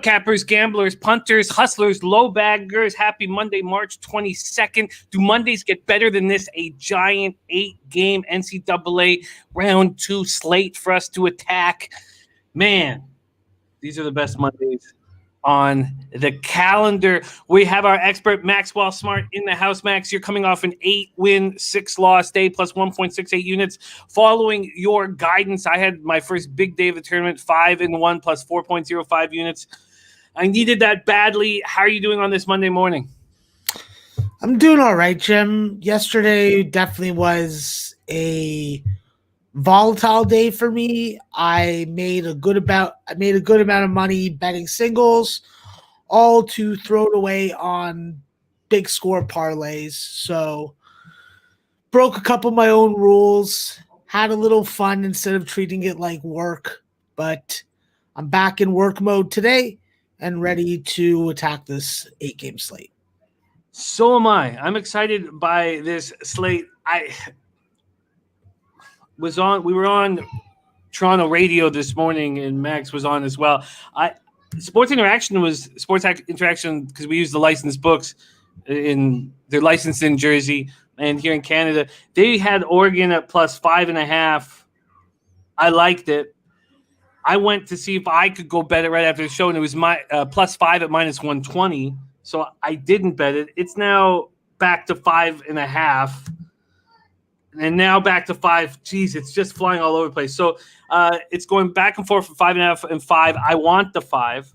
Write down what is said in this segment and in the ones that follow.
up, cappers, gamblers, punters, hustlers, low baggers? Happy Monday, March 22nd. Do Mondays get better than this? A giant 8-game NCAA round 2 slate for us to attack. Man, these are the best Mondays on the calendar. We have our expert Maxwell Smart in the house. Max, you're coming off an 8-win, 6-loss day plus 1.68 units. Following your guidance, I had my first big day of the tournament, 5-1 plus 4.05 units. I needed that badly. How are you doing on this Monday morning? I'm doing all right, Jim. Yesterday definitely was a volatile day for me. I made a good amount of money betting singles, all to throw it away on big score parlays. So broke a couple of my own rules, had a little fun instead of treating it like work. But I'm back in work mode today and ready to attack this 8-game slate. So am I. I'm excited by this slate. We were on Toronto radio this morning, and Max was on as well. Sports Interaction because we use the licensed books they're licensed in Jersey and here in Canada. They had Oregon at plus 5.5. I liked it. I went to see if I could go bet it right after the show, and it was my plus 5 at minus 120. So I didn't bet it. It's now back to 5.5. And now back to 5. Geez, it's just flying all over the place. So it's going back and forth from 5.5 and 5. I want the 5.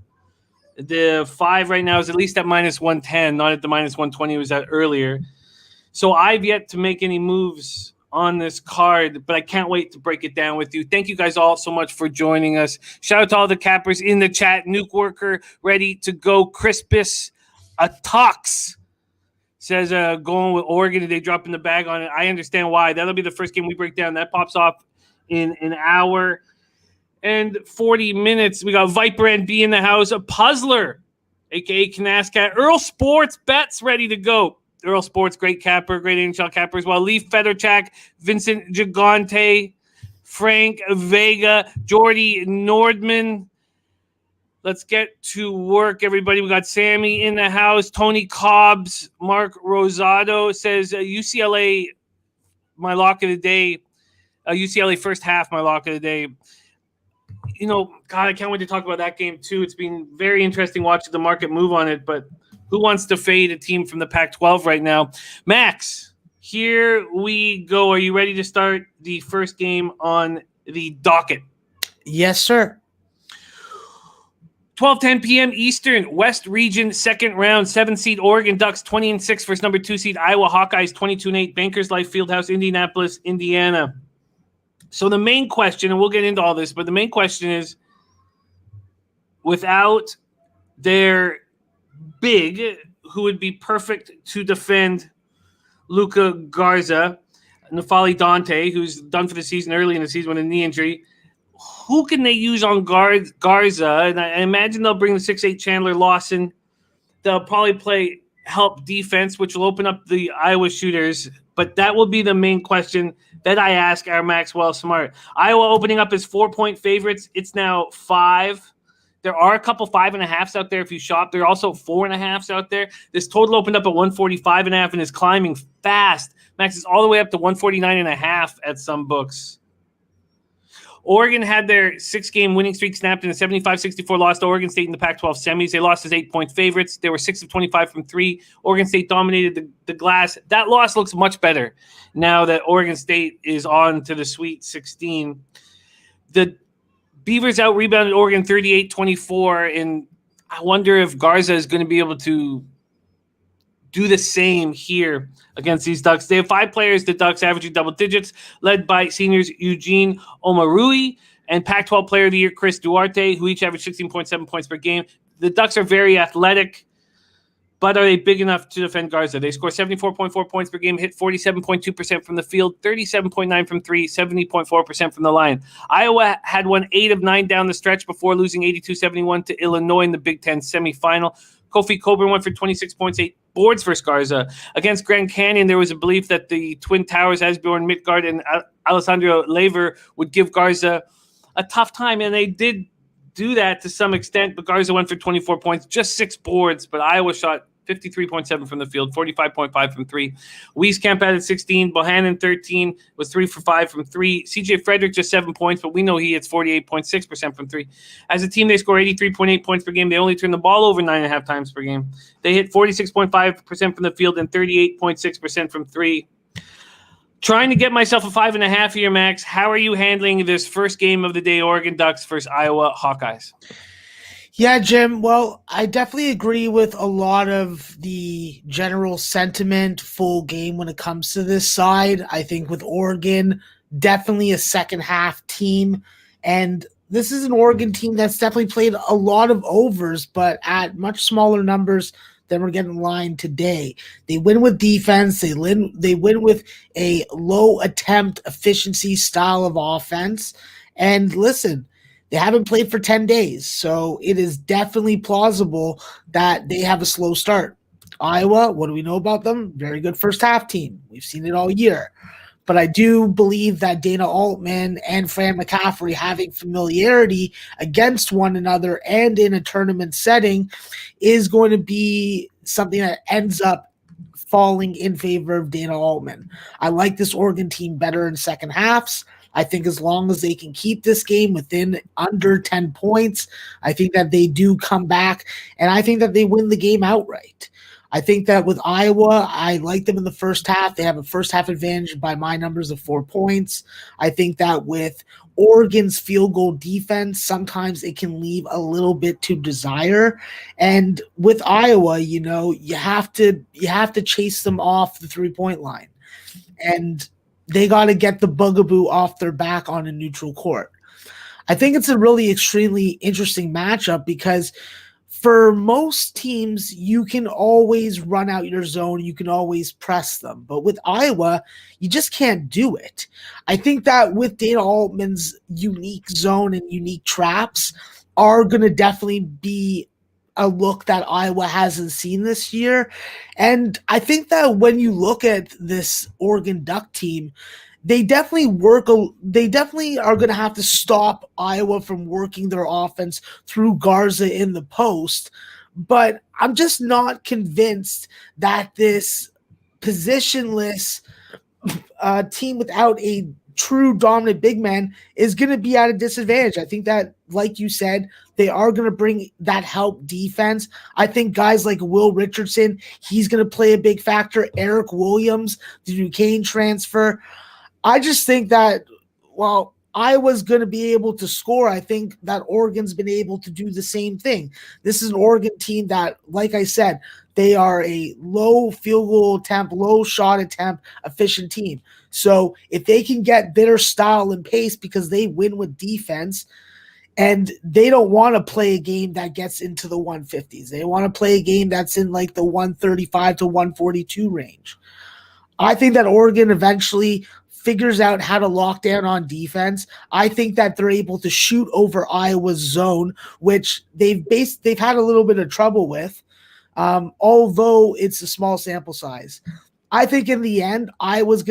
The 5 right now is at least at minus 110, not at the minus 120 it was at earlier. So I've yet to make any moves on this card, but I can't wait to break it down with you. Thank you guys all so much for joining us. Shout out to all the cappers in the chat. Nuke Worker ready to go. Crispus Attox says going with Oregon today, dropping the bag on it. I understand why. That'll be the first game we break down. That pops off in an hour and 40 minutes. We got Viper NB in the house. A Puzzler, a.k.a. Canascat. Earl Sports Bets ready to go. Earl Sports, great capper, great NHL capper as well. Leaf Featherchak, Vincent Gigante, Frank Vega, Jordy Nordman. Let's get to work, everybody. We got Sammy in the house. Tony Cobbs, Mark Rosado says UCLA, my lock of the day. UCLA first half, my lock of the day. You know, God, I can't wait to talk about that game too. It's been very interesting watching the market move on it, but who wants to fade a team from the Pac-12 right now? Max, here we go. Are you ready to start the first game on the docket? Yes, sir. 12:10 p.m. Eastern, West Region, second round, 7-seed Oregon Ducks, 20-6 versus number 2-seed Iowa Hawkeyes, 22-8, Bankers Life Fieldhouse, Indianapolis, Indiana. So the main question, and we'll get into all this, but the main question is, without their big, who would be perfect to defend Luka Garza, Nafali Dante, who's done for the season early in the season with a knee injury, who can they use on Garza? And I imagine they'll bring the 6'8 Chandler Lawson. They'll probably play help defense, which will open up the Iowa shooters. But that will be the main question that I ask our Maxwell Smart. Iowa opening up as 4-point favorites. It's now 5. There are a couple 5.5s out there if you shop. There are also 4.5s out there. This total opened up at 145.5 and is climbing fast. Max is all the way up to 149.5 at some books. Oregon had their 6-game winning streak snapped in a 75-64 loss to Oregon State in the Pac-12 semis. They lost as 8-point favorites. They were 6 of 25 from 3. Oregon State dominated the glass. That loss looks much better now that Oregon State is on to the Sweet 16. The Beavers out-rebounded Oregon 38-24, and I wonder if Garza is going to be able to do the same here against these Ducks. They have 5 players, the Ducks, averaging double digits, led by seniors Eugene Omarui and Pac-12 Player of the Year Chris Duarte, who each averaged 16.7 points per game. The Ducks are very athletic, but are they big enough to defend Garza? They score 74.4 points per game, hit 47.2% from the field, 37.9 from 3, 70.4% from the line. Iowa had won 8 of 9 down the stretch before losing 82-71 to Illinois in the Big Ten semifinal. Kofi Coburn went for 26 points, 8 boards versus Garza. Against Grand Canyon, there was a belief that the Twin Towers, Asbjorn Midtgaard and Alessandro Lever would give Garza a tough time, and they did do that to some extent, but Garza went for 24 points, just 6 boards, but Iowa shot 53.7 from the field, 45.5 from 3. Wieskamp added 16. Bohannon 13, was 3 for 5 from 3. CJ Frederick just 7 points, but we know he hits 48.6% from 3. As a team, they score 83.8 points per game. They only turn the ball over 9.5 times per game. They hit 46.5% from the field and 38.6% from 3. Trying to get myself a 5.5 here, Max. How are you handling this first game of the day, Oregon Ducks versus Iowa Hawkeyes? Yeah, Jim. Well, I definitely agree with a lot of the general sentiment, full game when it comes to this side. I think with Oregon, definitely a second half team. And this is an Oregon team that's definitely played a lot of overs, but at much smaller numbers than we're getting lined today. They win with defense. They win with a low attempt efficiency style of offense. And listen, they haven't played for 10 days, so it is definitely plausible that they have a slow start. Iowa, what do we know about them? Very good first half team. We've seen it all year. But I do believe that Dana Altman and Fran McCaffrey having familiarity against one another and in a tournament setting is going to be something that ends up falling in favor of Dana Altman. I like this Oregon team better in second halves. I think as long as they can keep this game within under 10 points, I think that they do come back, and I think that they win the game outright. I think that with Iowa, I like them in the first half. They have a first half advantage by my numbers of 4 points. I think that with Oregon's field goal defense, sometimes it can leave a little bit to desire. And with Iowa, you have to chase them off the 3-point line. And they got to get the bugaboo off their back on a neutral court. I think it's a really extremely interesting matchup because for most teams, you can always run out your zone. You can always press them. But with Iowa, you just can't do it. I think that with Dana Altman's unique zone and unique traps are going to definitely be a look that Iowa hasn't seen this year. And I think that when you look at this Oregon Duck team, they definitely are going to have to stop Iowa from working their offense through Garza in the post. But I'm just not convinced that this positionless team without a true dominant big man is going to be at a disadvantage. I think that, like you said, they are going to bring that help defense. I think guys like Will Richardson, he's going to play a big factor. Eric Williams, the Duquesne transfer. I just think that, while Iowa's going to be able to score, I think that Oregon's been able to do the same thing. This is an Oregon team that, like I said, they are a low field goal attempt, low shot attempt, efficient team. So if they can get their style and pace because they win with defense, and they don't want to play a game that gets into the 150s. They want to play a game that's in like the 135 to 142 range. I think that Oregon eventually figures out how to lock down on defense. I think that they're able to shoot over Iowa's zone, which they've had a little bit of trouble with, although it's a small sample size. I think in the end, Iowa's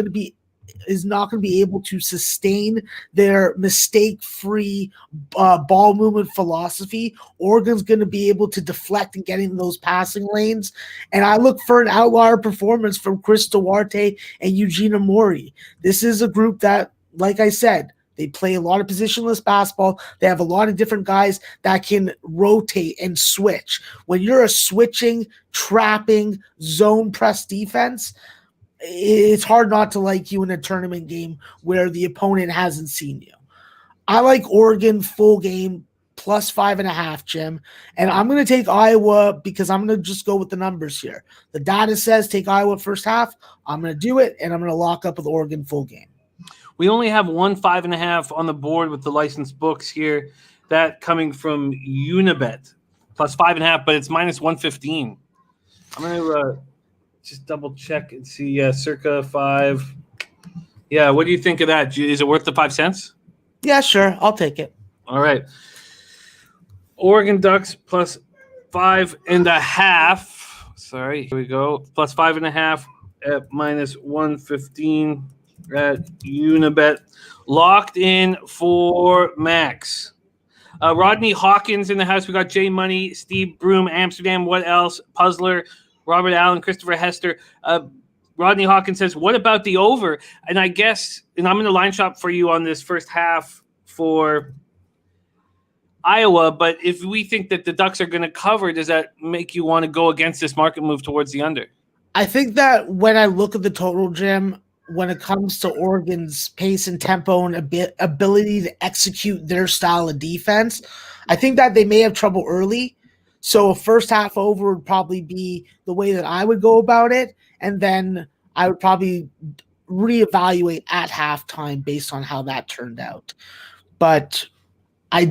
is not going to be able to sustain their mistake-free ball movement philosophy. Oregon's going to be able to deflect and get in those passing lanes. And I look for an outlier performance from Chris Duarte and Eugene Amori. This is a group that, like I said, they play a lot of positionless basketball. They have a lot of different guys that can rotate and switch. When you're a switching, trapping, zone press defense, it's hard not to like you in a tournament game where the opponent hasn't seen you. I like Oregon full game plus 5.5, Jim. And I'm going to take Iowa because I'm going to just go with the numbers here. The data says take Iowa first half. I'm going to do it, and I'm going to lock up with Oregon full game. We only have 1 5.5 on the board with the licensed books here. That coming from Unibet plus 5.5, but it's minus 115. I'm going to just double check and see. Circa 5. Yeah, what do you think of that? Is it worth the 5 cents? Yeah, sure. I'll take it. All right. Oregon Ducks plus 5.5. Sorry, here we go. Plus 5.5 at minus 115 at Unibet. Locked in for Max. Rodney Hawkins in the house. We got Jay Money, Steve Broom, Amsterdam. What else? Puzzler, Robert Allen, Christopher Hester. Rodney Hawkins says, what about the over? And I guess, and I'm in the line shop for you on this first half for Iowa, but if we think that the Ducks are going to cover, does that make you want to go against this market move towards the under? I think that when I look at the total, Jim, when it comes to Oregon's pace and tempo and ability to execute their style of defense, I think that they may have trouble early. So a first half over would probably be the way that I would go about it. And then I would probably reevaluate at halftime based on how that turned out. But I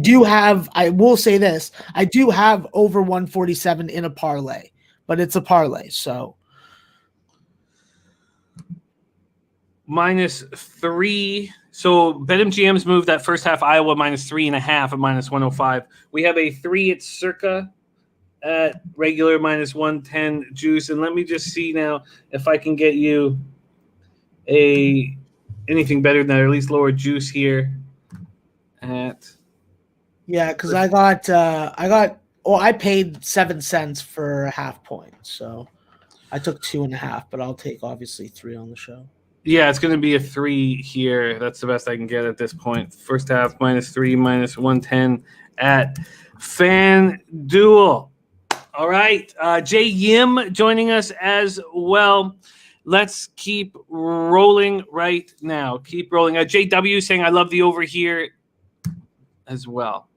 will say this, I do have over 147 in a parlay, but it's a parlay. So -3. So BetMGM's moved that first half Iowa -3.5 at -105. We have a 3 at Circa at regular -110 juice. And let me just see now if I can get you anything better than that, or at least lower juice here at. Yeah, because I paid 7 cents for a half point. So I took 2.5, but I'll take obviously 3 on the show. Yeah, it's going to be a 3 here. That's the best I can get at this point. First half -3, -110 at FanDuel. All right. Jay Yim joining us as well. Let's keep rolling right now. Keep rolling. JW saying, I love the over here as well.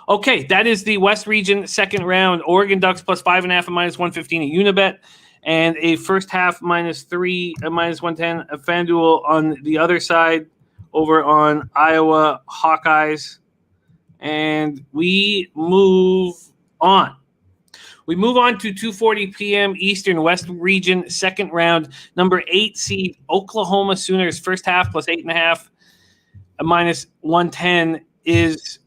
Okay, that is the West Region second round. Oregon Ducks +5.5 at -115 at Unibet. And a first half -3 at -110 at FanDuel on the other side over on Iowa Hawkeyes. And we move on. We move on to 2:40 p.m. Eastern, West Region, second round. Number 8 seed, Oklahoma Sooners, first half +8.5 at -110 is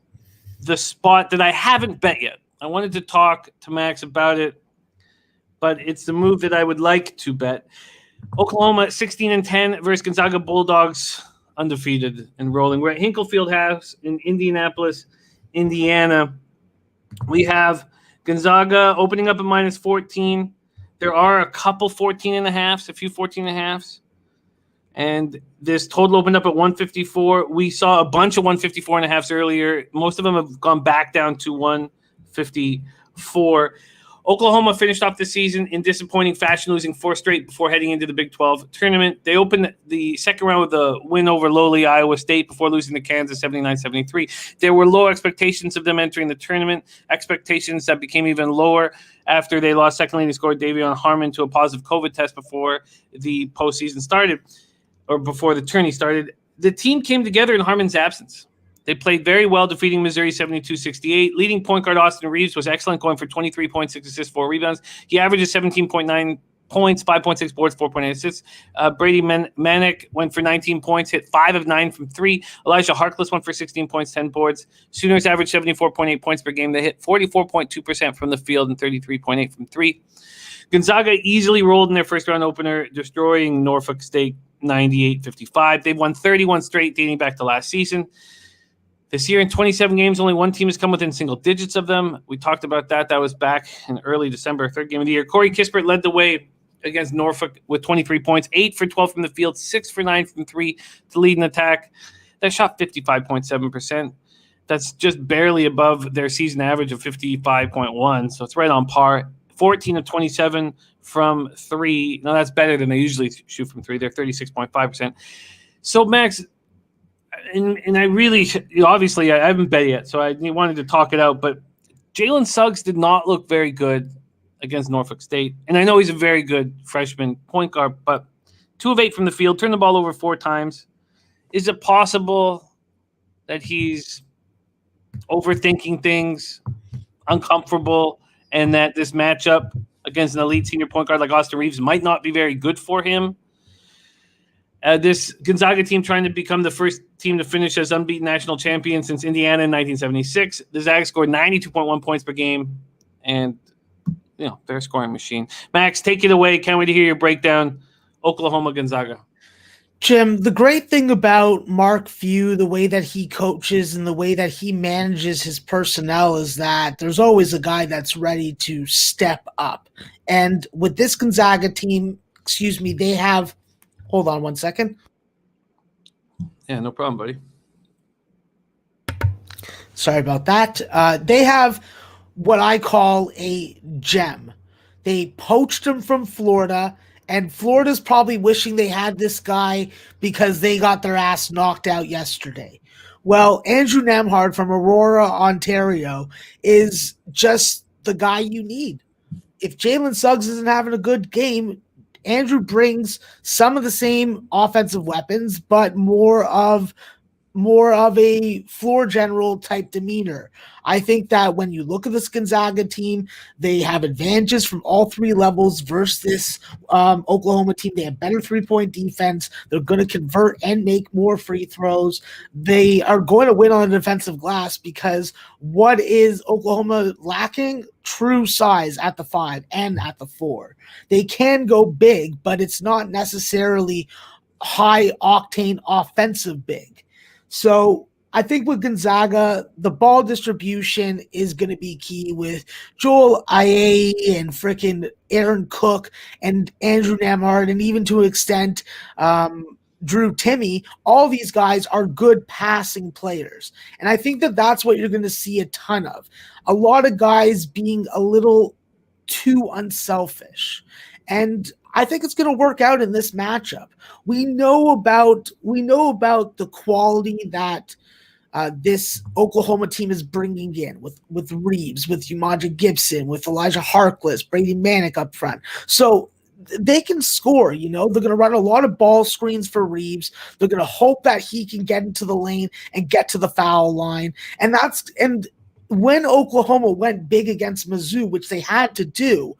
the spot that I haven't bet yet. I wanted to talk to Max about it, but it's the move that I would like to bet. Oklahoma 16-10 versus Gonzaga Bulldogs, undefeated and rolling. We're at Hinkle Fieldhouse in Indianapolis, Indiana. We have Gonzaga opening up at -14. There are a couple 14.5s, a few 14.5s. And this total opened up at 154. We saw a bunch of 154.5s earlier. Most of them have gone back down to 154. Oklahoma finished off the season in disappointing fashion, losing 4 straight before heading into the Big 12 tournament. They opened the second round with a win over lowly Iowa State before losing to Kansas 79-73. There were low expectations of them entering the tournament, expectations that became even lower after they lost second leading scorer Davion Harmon to a positive COVID test before the postseason started, or before the tourney started. The team came together in Harmon's absence. They played very well, defeating Missouri 72-68. Leading point guard Austin Reeves was excellent, going for 23 points, 6 assists, 4 rebounds. He averages 17.9 points, 5.6 boards, 4.8 assists. Brady Manick went for 19 points, hit 5 of 9 from 3. Elijah Harkless went for 16 points, 10 boards. Sooners averaged 74.8 points per game. They hit 44.2% from the field and 33.8 from 3. Gonzaga easily rolled in their first round opener, destroying Norfolk State 98-55. They've won 31 straight dating back to last season. This year in 27 games, only one team has come within single digits of them. We talked about that. That was back in early December, third game of the year. Corey Kispert led the way against Norfolk with 23 points, 8 for 12 from the field, 6 for 9 from 3 to lead an attack. That shot 55.7%. That's just barely above their season average of 55.1, so it's right on par. 14 of 27 from 3. Now, that's better than they usually shoot from 3. They're 36.5%. So, Max, and I really, obviously, I haven't bet yet, so I wanted to talk it out, but Jalen Suggs did not look very good against Norfolk State. And I know he's a very good freshman point guard, but 2 of 8 from the field, turned the ball over 4 times. Is it possible that he's overthinking things, uncomfortable, and that this matchup against an elite senior point guard like Austin Reeves might not be very good for him? This Gonzaga team trying to become the first team to finish as unbeaten national champion since Indiana in 1976. The Zags scored 92.1 points per game, and they're a scoring machine. Max, take it away. Can't wait to hear your breakdown. Oklahoma, Gonzaga. Jim, the great thing about Mark Few, the way that he coaches and the way that he manages his personnel is that there's always a guy that's ready to step up. And with this Gonzaga team, they have – hold on one second. Yeah, no problem, buddy. Sorry about that. They have what I call a gem. They poached him from Florida, and Florida's probably wishing they had this guy because they got their ass knocked out yesterday. Well, Andrew Nemhard from Aurora, Ontario, is just the guy you need. If Jalen Suggs isn't having a good game, Andrew brings some of the same offensive weapons, but more of a floor general type demeanor. I think that when you look at this Gonzaga team, they have advantages from all three levels versus this Oklahoma team. They have better three-point defense. They're going to convert and make more free throws. They are going to win on the defensive glass because what is Oklahoma lacking? True size at the 5 and at the 4. They can go big, but it's not necessarily high-octane offensive big. So I think with Gonzaga, the ball distribution is going to be key with Joel Ayayi and freaking Aaron Cook and Andrew Nemhard, and even to an extent Drew Timme. All these guys are good passing players. And I think that that's what you're going to see a ton of. A lot of guys being a little too unselfish. And I think it's going to work out in this matchup. We know about the quality that this Oklahoma team is bringing in with Reeves, with Umaja Gibson, with Elijah Harkless, Brady Manick up front. So they can score, They're going to run a lot of ball screens for Reeves. They're going to hope that he can get into the lane and get to the foul line. And when Oklahoma went big against Mizzou, which they had to do,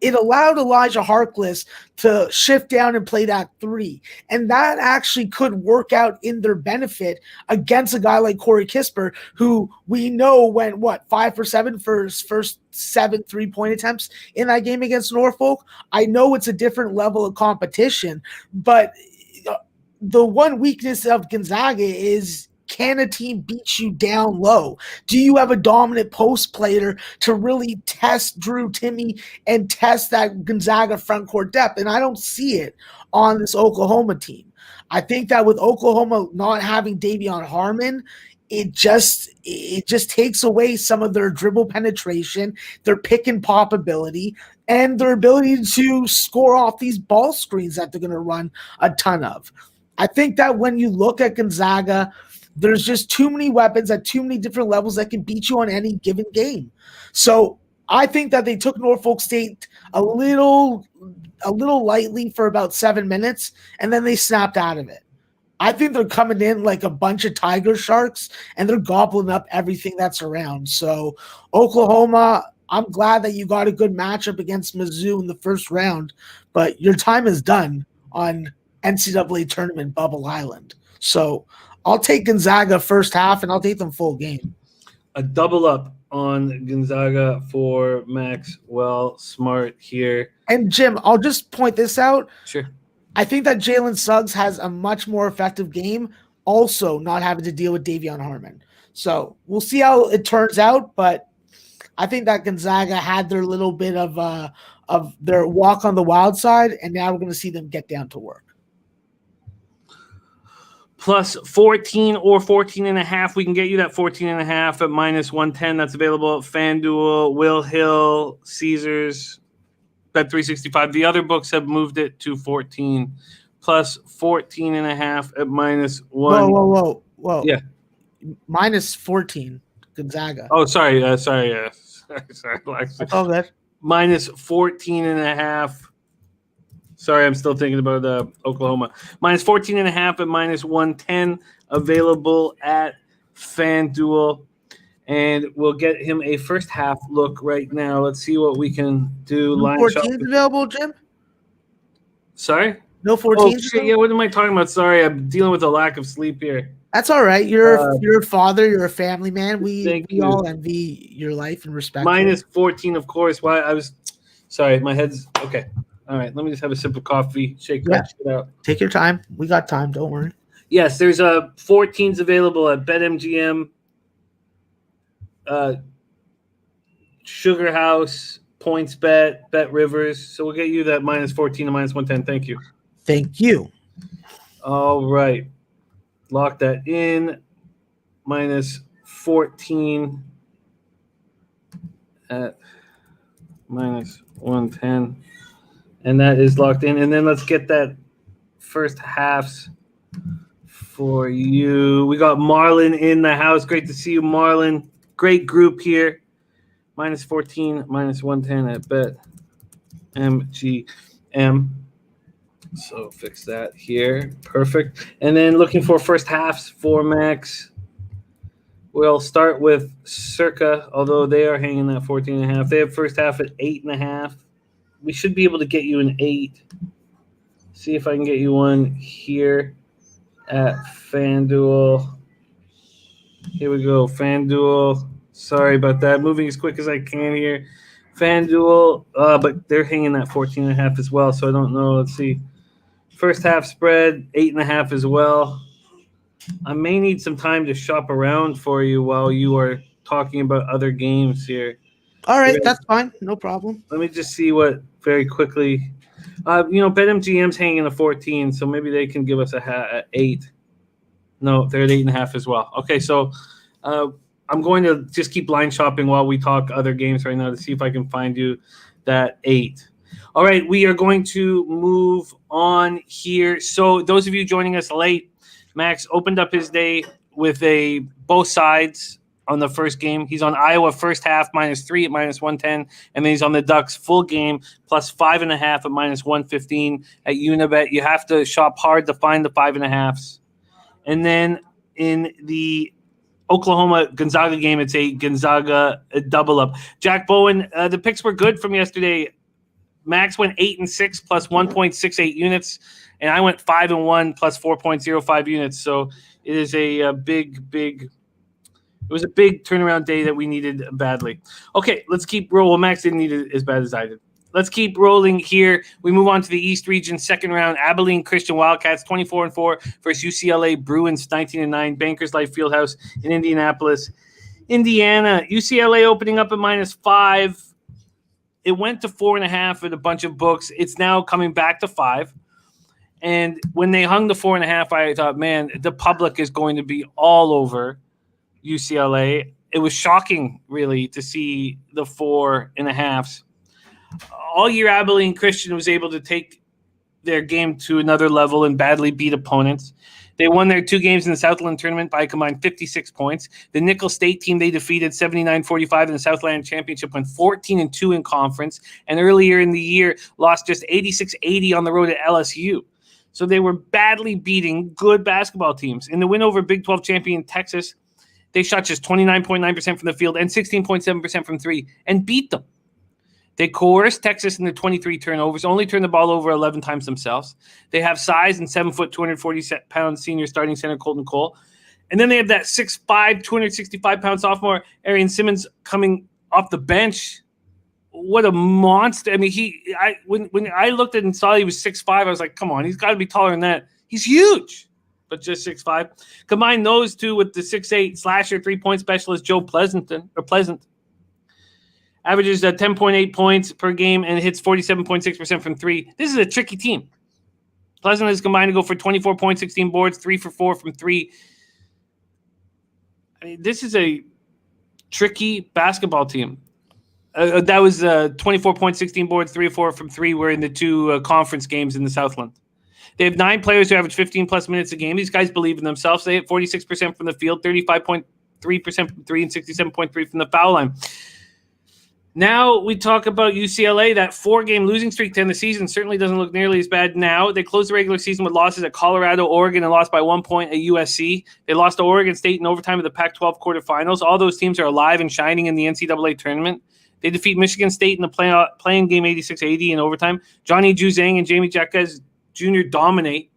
it allowed Elijah Harkless to shift down and play that 3. And that actually could work out in their benefit against a guy like Corey Kispert, who we know went, 5 for 7 for his first 7 3-point attempts in that game against Norfolk. I know it's a different level of competition, but the one weakness of Gonzaga is, can a team beat you down low? Do you have a dominant post player to really test Drew Timme and test that Gonzaga front court depth? And I don't see it on this Oklahoma team. I think that with Oklahoma not having Davion Harmon, it just takes away some of their dribble penetration, their pick and pop ability, and their ability to score off these ball screens that they're going to run a ton of. I think that when you look at Gonzaga, there's just too many weapons at too many different levels that can beat you on any given game. So I think that they took Norfolk State a little lightly for about 7 minutes, and then they snapped out of it. I think they're coming in like a bunch of tiger sharks, and they're gobbling up everything that's around. So Oklahoma, I'm glad that you got a good matchup against Mizzou in the first round, but your time is done on NCAA tournament Bubble Island. So I'll take Gonzaga first half, and I'll take them full game. A double up on Gonzaga for Maxwell Smart here. And Jim, I'll just point this out. Sure. I think that Jalen Suggs has a much more effective game, also not having to deal with Davion Harmon. So we'll see how it turns out, but I think that Gonzaga had their little bit of their walk on the wild side, and now we're going to see them get down to work. Plus 14 or 14.5. We can get you that 14.5 at minus 110. That's available at FanDuel, Will Hill, Caesars, Bet365. The other books have moved it to 14. Plus 14.5 at minus 1. Whoa. Yeah. Minus 14, Gonzaga. Oh, sorry. Sorry, Alexis. Oh, good. Minus 14.5. Sorry, I'm still thinking about Oklahoma. Minus 14.5 at minus 110, available at FanDuel. And we'll get him a first half look right now. Let's see what we can do. No 14 is available, Jim? Sorry? No 14? Yeah, what am I talking about? Sorry, I'm dealing with a lack of sleep here. That's all right. You're a father. You're a family man. We you. all envy your life and respect. Minus 14, of course. Why I was sorry. My head's okay. All right, let me just have a sip of coffee. Shake Yeah. that shit out. Take your time. We got time. Don't worry. Yes, there's 14s available at BetMGM, Sugar House, PointsBet, Bet Rivers. So we'll get you that -14 and -110. Thank you. Thank you. All right. Lock that in. -14 at -110. And that is locked in. And then let's get that first halves for you. We got Marlon in the house. Great to see you, Marlon. Great group here. -14, -110 at BetMGM. So fix that here. Perfect. And then looking for first halves for Max. We'll start with Circa, although they are hanging that 14.5. They have first half at 8.5. We should be able to get you an 8. See if I can get you one here at FanDuel. Here we go, FanDuel. Sorry about that. Moving as quick as I can here. FanDuel, but they're hanging that 14.5 as well, so I don't know. Let's see. First half spread, 8.5 as well. I may need some time to shop around for you while you are talking about other games here. All right, that's fine. No problem. Let me just see what very quickly. BetMGM's hanging a 14, so maybe they can give us a 8. No, they're at 8.5 as well. Okay, so I'm going to just keep line shopping while we talk other games right now to see if I can find you that 8. All right, we are going to move on here. So those of you joining us late, Max opened up his day with both sides on the first game. He's on Iowa first half -3 at -110, and then he's on the Ducks full game +5.5 at -115 at Unibet. You have to shop hard to find the 5.5s. And then in the Oklahoma Gonzaga game, it's a Gonzaga double up. Jack Bowen, the picks were good from yesterday. Max went 8-6 +1.68 units, and I went 5-1 +4.05 units. So it is a big. It was a big turnaround day that we needed badly. Okay, let's keep rolling. Well, Max didn't need it as bad as I did. Let's keep rolling here. We move on to the East Region second round. Abilene Christian Wildcats 24-4 versus UCLA Bruins 19-9. Bankers Life Fieldhouse in Indianapolis, Indiana. UCLA opening up at -5. It went to 4.5 at a bunch of books. It's now coming back to 5. And when they hung the 4.5, I thought, man, the public is going to be all over UCLA. It was shocking, really, to see the 4.5s. All year, Abilene Christian was able to take their game to another level and badly beat opponents. They won their 2 games in the Southland tournament by a combined 56 points. The Hinkle State team they defeated 79-45 in the Southland Championship, went 14-2 in conference, and earlier in the year lost just 86-80 on the road at LSU. So they were badly beating good basketball teams. In the win over Big 12 champion Texas, they shot just 29.9% from the field and 16.7% from 3 and beat them. They coerced Texas into 23 turnovers, only turned the ball over 11 times themselves. They have size and 7 foot, 240-pound senior starting center Colton Cole. And then they have that 6'5", 265-pound sophomore Arian Simmons coming off the bench. What a monster. I mean, when I looked at and saw he was 6'5", I was like, come on, he's got to be taller than that. He's huge, but just 6'5". Combine those two with the 6'8" slasher 3-point specialist Joe Pleasant. Averages 10.8 points per game and hits 47.6% from 3. This is a tricky team. Pleasant is combined to go for 24 points, 16 boards, 3 for 4 from 3. I mean, this is a tricky basketball team. That was 24 points, 16 boards, 3 or 4 from 3 were in the 2 conference games in the Southland. They have 9 players who average 15-plus minutes a game. These guys believe in themselves. They hit 46% from the field, 35.3% from 3, and 67.3% from the foul line. Now we talk about UCLA. That 4-game losing streak to end the season certainly doesn't look nearly as bad now. They closed the regular season with losses at Colorado, Oregon, and lost by 1 point at USC. They lost to Oregon State in overtime of the Pac-12 quarterfinals. All those teams are alive and shining in the NCAA tournament. They defeat Michigan State in the playing game 86-80 in overtime. Johnny Juzang and Jamie Jacquez Jr. dominate.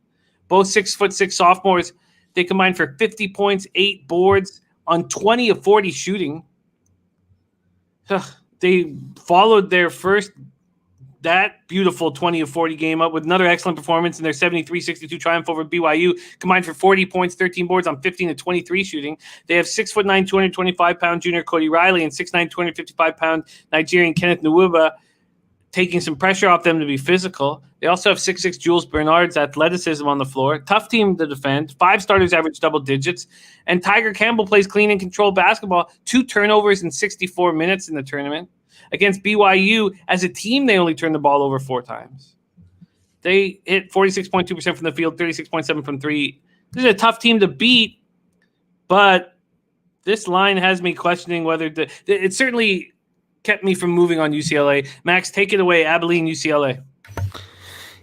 Both 6'6" sophomores. They combined for 50 points, 8 boards on 20 of 40 shooting. They followed their first that beautiful 20 of 40 game up with another excellent performance in their 73-62 triumph over BYU, combined for 40 points, 13 boards on 15 of 23 shooting. They have 6'9", 225-pound junior Cody Riley and 6'9", 255-pound Nigerian Kenneth Nwuba, taking some pressure off them to be physical. They also have 6'6" Jules Bernard's athleticism on the floor. Tough team to defend. 5 starters average double digits. And Tiger Campbell plays clean and controlled basketball. 2 turnovers in 64 minutes in the tournament. Against BYU, as a team, they only turned the ball over 4 times. They hit 46.2% from the field, 36.7% from 3. This is a tough team to beat, but this line has me questioning whether it certainly kept me from moving on UCLA. Max, take it away. Abilene, UCLA.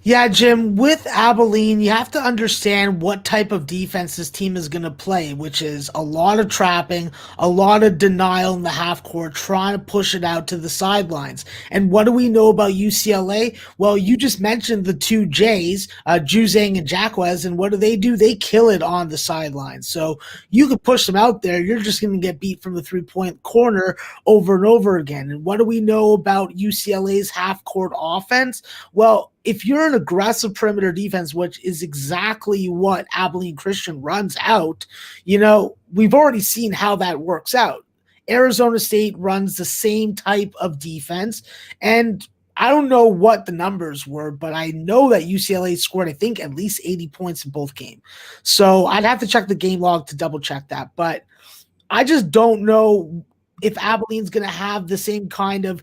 Yeah, Jim, with Abilene, you have to understand what type of defense this team is going to play, which is a lot of trapping, a lot of denial in the half court, trying to push it out to the sidelines. And what do we know about UCLA? Well, you just mentioned the 2 J's, Juzang and Jacquez, and what do? They kill it on the sidelines. So you could push them out there. You're just going to get beat from the 3-point corner over and over again. And what do we know about UCLA's half court offense? Well, if you're an aggressive perimeter defense, which is exactly what Abilene Christian runs out, we've already seen how that works out. Arizona State runs the same type of defense, and I don't know what the numbers were, but I know that UCLA scored, I think, at least 80 points in both games. So I'd have to check the game log to double check that, but I just don't know if Abilene's going to have the same kind of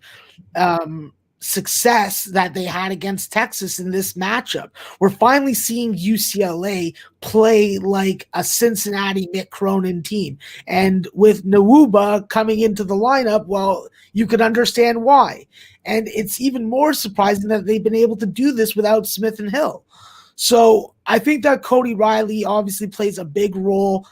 success that they had against Texas in this matchup. We're finally seeing UCLA play like a Cincinnati Mick Cronin team. And with Nwuba coming into the lineup, well, you could understand why. And it's even more surprising that they've been able to do this without Smith and Hill. So I think that Cody Riley obviously plays a big role.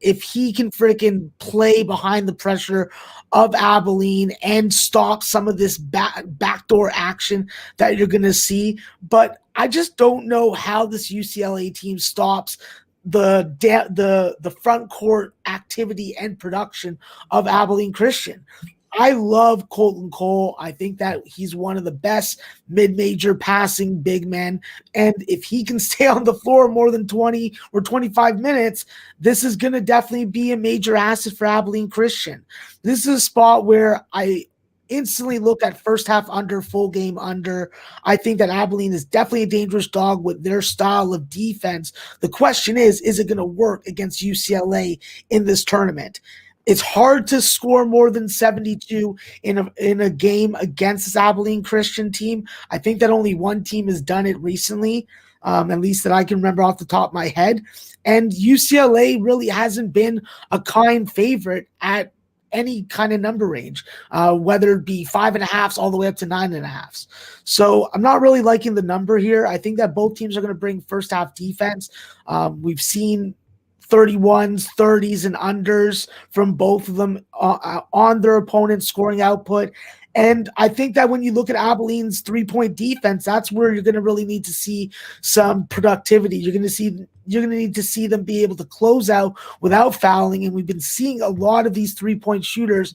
If he can freaking play behind the pressure of Abilene and stop some of this backdoor action that you're going to see. But I just don't know how this UCLA team stops the front court activity and production of Abilene Christian. I love Colton Cole. I think that he's one of the best mid-major passing big men. And if he can stay on the floor more than 20 or 25 minutes, this is going to definitely be a major asset for Abilene Christian. This is a spot where I instantly look at first half under, full game under. I think that Abilene is definitely a dangerous dog with their style of defense. The question is it going to work against UCLA in this tournament? It's hard to score more than 72 in a game against this Abilene Christian team. I think that only one team has done it recently, at least that I can remember off the top of my head. And UCLA really hasn't been a kind favorite at any kind of number range, whether it be 5.5s all the way up to 9.5s. So I'm not really liking the number here. I think that both teams are going to bring first half defense. We've seen 31s, 30s, and unders from both of them on their opponent's scoring output. And I think that when you look at Abilene's 3-point defense, that's where you're going to really need to see some productivity. You're going to need to see them be able to close out without fouling. And we've been seeing a lot of these 3-point shooters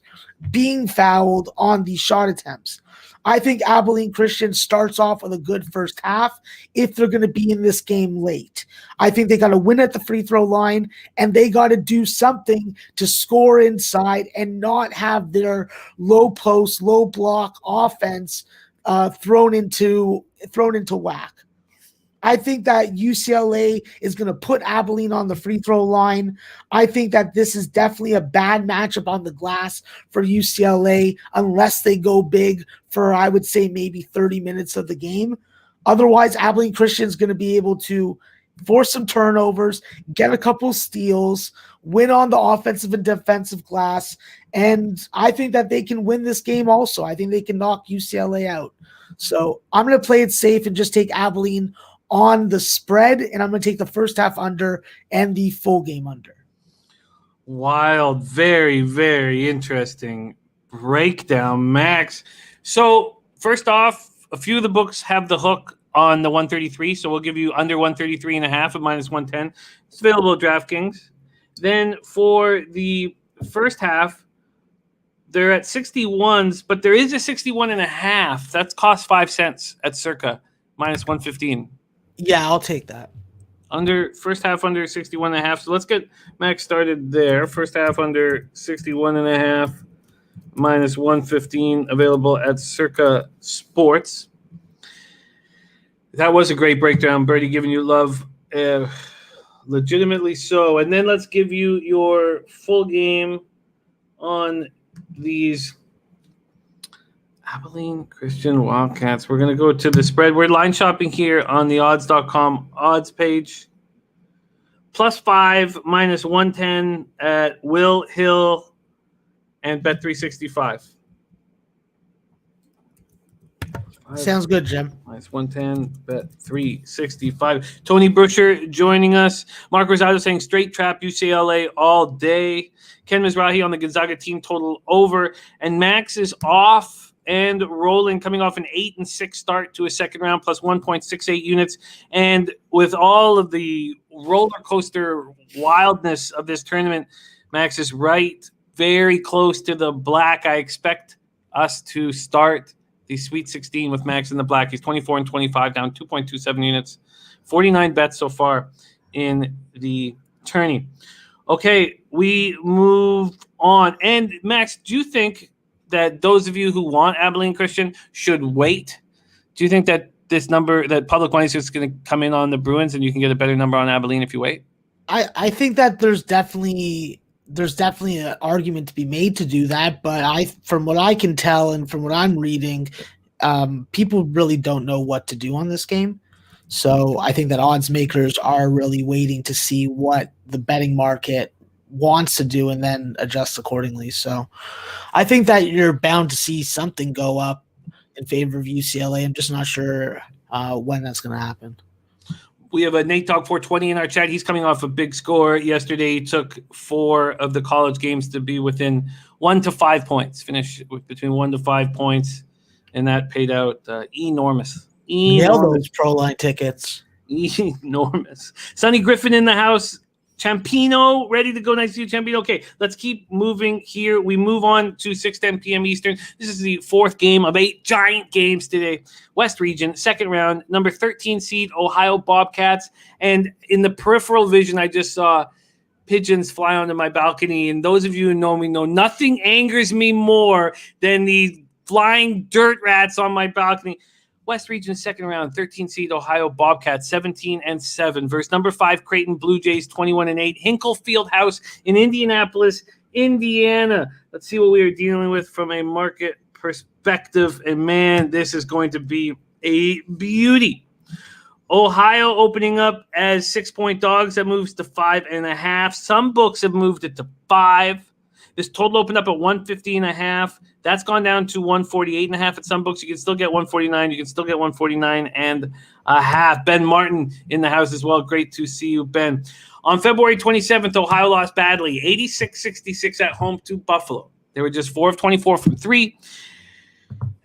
being fouled on these shot attempts. I think Abilene Christian starts off with a good first half if they're going to be in this game late. I think they got to win at the free throw line, and they got to do something to score inside and not have their low post, low block offense thrown into whack. I think that UCLA is going to put Abilene on the free throw line. I think that this is definitely a bad matchup on the glass for UCLA unless they go big for, I would say, maybe 30 minutes of the game. Otherwise, Abilene Christian is going to be able to force some turnovers, get a couple steals, win on the offensive and defensive glass, and I think that they can win this game also. I think they can knock UCLA out. So I'm going to play it safe and just take Abilene on the spread, and I'm going to take the first half under and the full game under. Wild, very, very interesting breakdown, Max. So first off, a few of the books have the hook on the 133, so we'll give you under 133.5 at -110. It's available at DraftKings. Then for the first half, they're at 61s, but there is a 61.5. That's cost 5 cents at circa minus 115. Yeah, I'll take that. First half under 61.5. So let's get Max started there. First half under 61.5 minus 115 available at Circa Sports. That was a great breakdown, Birdie, giving you love. Legitimately so. And then let's give you your full game on these Abilene Christian Wildcats. We're going to go to the spread. We're line shopping here on the odds.com odds page. +5 minus 110 at Will Hill and Bet365. Sounds good, Jim. Minus 110, Bet365. Tony Busher joining us. Mark Rosado saying straight trap UCLA all day. Ken Mizrahi on the Gonzaga team total over. And Max is off and rolling, coming off an 8-6 start to a second round, plus 1.68 units. And with all of the roller coaster wildness of this tournament, Max is right very close to the black. I expect us to start the Sweet 16 with Max in the black. He's 24-25, down 2.27 units, 49 bets so far in the tourney. Okay, we move on. And Max, do you think that those of you who want Abilene Christian should wait? Do you think that this number, that public money is just going to come in on the Bruins and you can get a better number on Abilene if you wait? I think that there's definitely an argument to be made to do that, but from what I can tell and from what I'm reading, people really don't know what to do on this game. So I think that odds makers are really waiting to see what the betting market wants to do and then adjust accordingly. So I think that you're bound to see something go up in favor of UCLA. I'm just not sure when that's going to happen. We have a Nate Dogg 420 in our chat. He's coming off a big score yesterday. He took 4 of the college games to be within 1 to 5 points. Finished with between 1 to 5 points, and that paid out enormous. Nailed those pro line tickets. Enormous. Sonny Griffin in the house. Champino, ready to go. Nice to see you, Champino. Okay, let's keep moving here. We move on to 6:10 p.m. Eastern. This is the 4th game of 8 giant games today. West Region, second round, number 13 seed, Ohio Bobcats. And in the peripheral vision, I just saw pigeons fly onto my balcony. And those of you who know me know nothing angers me more than these flying dirt rats on my balcony. West Region second round, 13 seed Ohio Bobcats, 17-7 versus number 5 Creighton Blue Jays, 21-8. Hinkle Fieldhouse in Indianapolis, Indiana. Let's see what we are dealing with from a market perspective. And man, this is going to be a beauty. Ohio opening up as 6-point dogs. That moves to 5.5. Some books have moved it to 5. This total opened up at 150.5. That's gone down to 148.5 at some books. You can still get 149. You can still get 149.5. Ben Martin in the house as well. Great to see you, Ben. On February 27th, Ohio lost badly, 86-66 at home to Buffalo. They were just 4 of 24 from 3.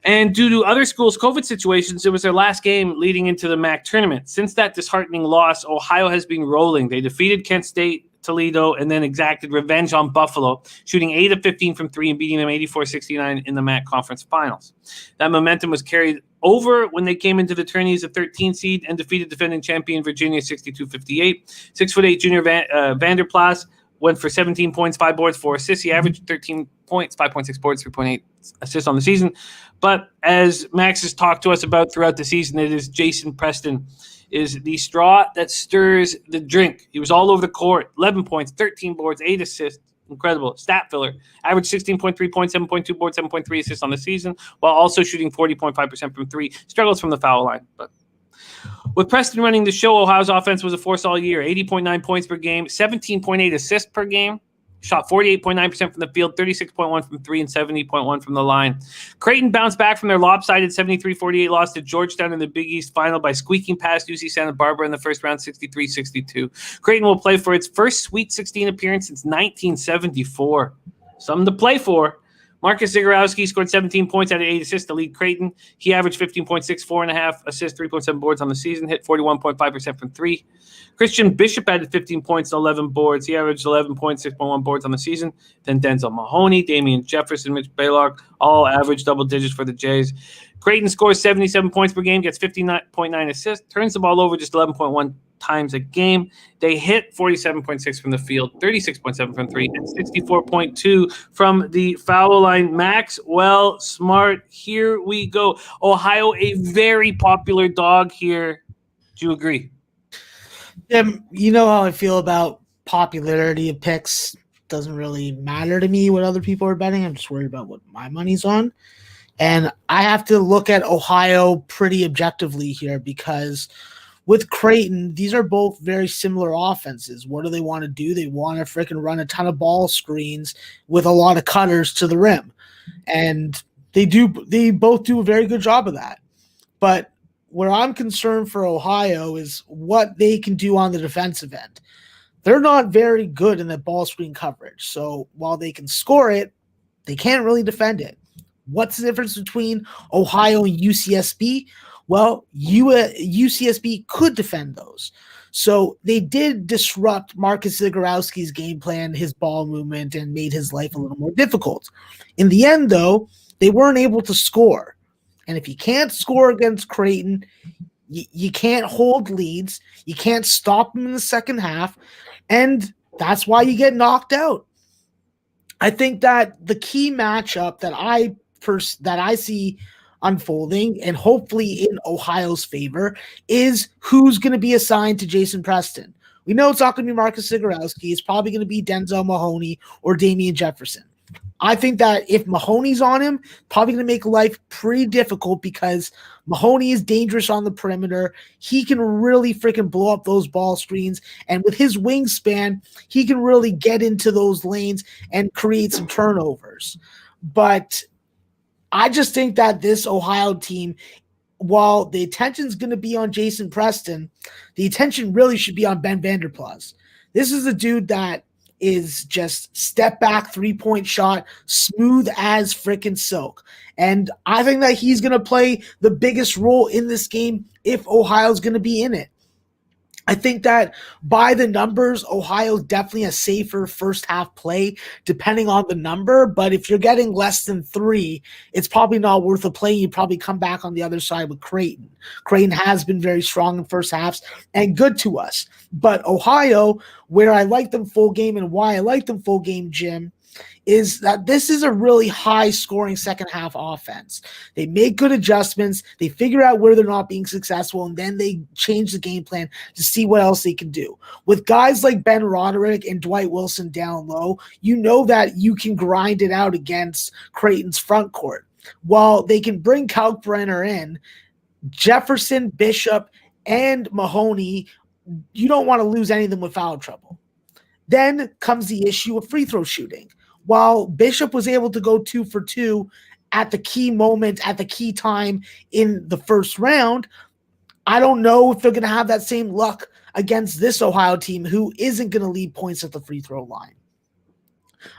And due to other schools' COVID situations, it was their last game leading into the MAC tournament. Since that disheartening loss, Ohio has been rolling. They defeated Kent State, Toledo, and then exacted revenge on Buffalo, shooting 8 of 15 from 3 and beating them 84-69 in the MAC Conference Finals. That momentum was carried over when they came into the tourney as a 13 seed and defeated defending champion Virginia 62-58. 6'8" junior Vanderplas went for 17 points, 5 boards, 4 assists. He averaged 13 points, 5.6 boards, 3.8 assists on the season. But as Max has talked to us about throughout the season, it is Jason Preston is the straw that stirs the drink. He was all over the court, 11 points, 13 boards, 8 assists. Incredible. Stat filler. Average 16.3 points, 7.2 boards, 7.3 assists on the season, while also shooting 40.5% from 3. Struggles from the foul line. But with Preston running the show, Ohio's offense was a force all year. 80.9 points per game, 17.8 assists per game. Shot 48.9% from the field, 36.1 from 3, and 70.1 from the line. Creighton bounced back from their lopsided 73-48 loss to Georgetown in the Big East final by squeaking past UC Santa Barbara in the first round, 63-62. Creighton will play for its first Sweet 16 appearance since 1974. Something to play for. Marcus Zagorowski scored 17 points out of 8 assists to lead Creighton. He averaged 15.6, 4.5 assists, 3.7 boards on the season, hit 41.5% from 3. Christian Bishop added 15 points and 11 boards. He averaged 11 points, 6.1 boards on the season. Then Denzel Mahoney, Damian Jefferson, Mitch Baylock, all averaged double digits for the Jays. Creighton scores 77 points per game, gets 59.9 assists, turns the ball over just 11.1 times a game. They hit 47.6 from the field, 36.7 from 3, and 64.2 from the foul line. Maxwell Smart, here we go. Ohio, a very popular dog here. Do you agree? You know how I feel about popularity of picks. Doesn't really matter to me what other people are betting. I'm just worried about what my money's on. And I have to look at Ohio pretty objectively here because with Creighton, these are both very similar offenses. What do they want to do? They want to freaking run a ton of ball screens with a lot of cutters to the rim. And they both do a very good job of that. But where I'm concerned for Ohio is what they can do on the defensive end. They're not very good in the ball screen coverage. So while they can score it, they can't really defend it. What's the difference between Ohio and UCSB? Well, UCSB could defend those. So they did disrupt Marcus Zagorowski's game plan, his ball movement, and made his life a little more difficult. In the end, though, they weren't able to score. And if you can't score against Creighton, you can't hold leads. You can't stop them in the second half. And that's why you get knocked out. I think that the key matchup that I see unfolding, and hopefully in Ohio's favor, is who's going to be assigned to Jason Preston. We know it's not going to be Marcus Zagorowski. It's probably going to be Denzel Mahoney or Damian Jefferson. I think that if Mahoney's on him, probably going to make life pretty difficult because Mahoney is dangerous on the perimeter. He can really freaking blow up those ball screens. And with his wingspan, he can really get into those lanes and create some turnovers. But I just think that this Ohio team, while the attention is going to be on Jason Preston, the attention really should be on Ben Vanderplas. This is a dude that is just step back 3-point shot, smooth as freaking silk. And I think that he's going to play the biggest role in this game if Ohio's going to be in it. I think that by the numbers, Ohio's definitely a safer first half play, depending on the number. But if you're getting less than 3, it's probably not worth a play. You probably come back on the other side with Creighton. Creighton has been very strong in first halves and good to us. But Ohio, where I like them full game and why I like them full game, Jim, is that this is a really high-scoring second-half offense. They make good adjustments. They figure out where they're not being successful, and then they change the game plan to see what else they can do. With guys like Ben Roderick and Dwight Wilson down low, you know that you can grind it out against Creighton's front court. While they can bring Kalkbrenner in, Jefferson, Bishop, and Mahoney, you don't want to lose any of them with foul trouble. Then comes the issue of free throw shooting. While Bishop was able to go 2 for 2 at the key moment, at the key time in the first round, I don't know if they're going to have that same luck against this Ohio team who isn't going to lead points at the free throw line.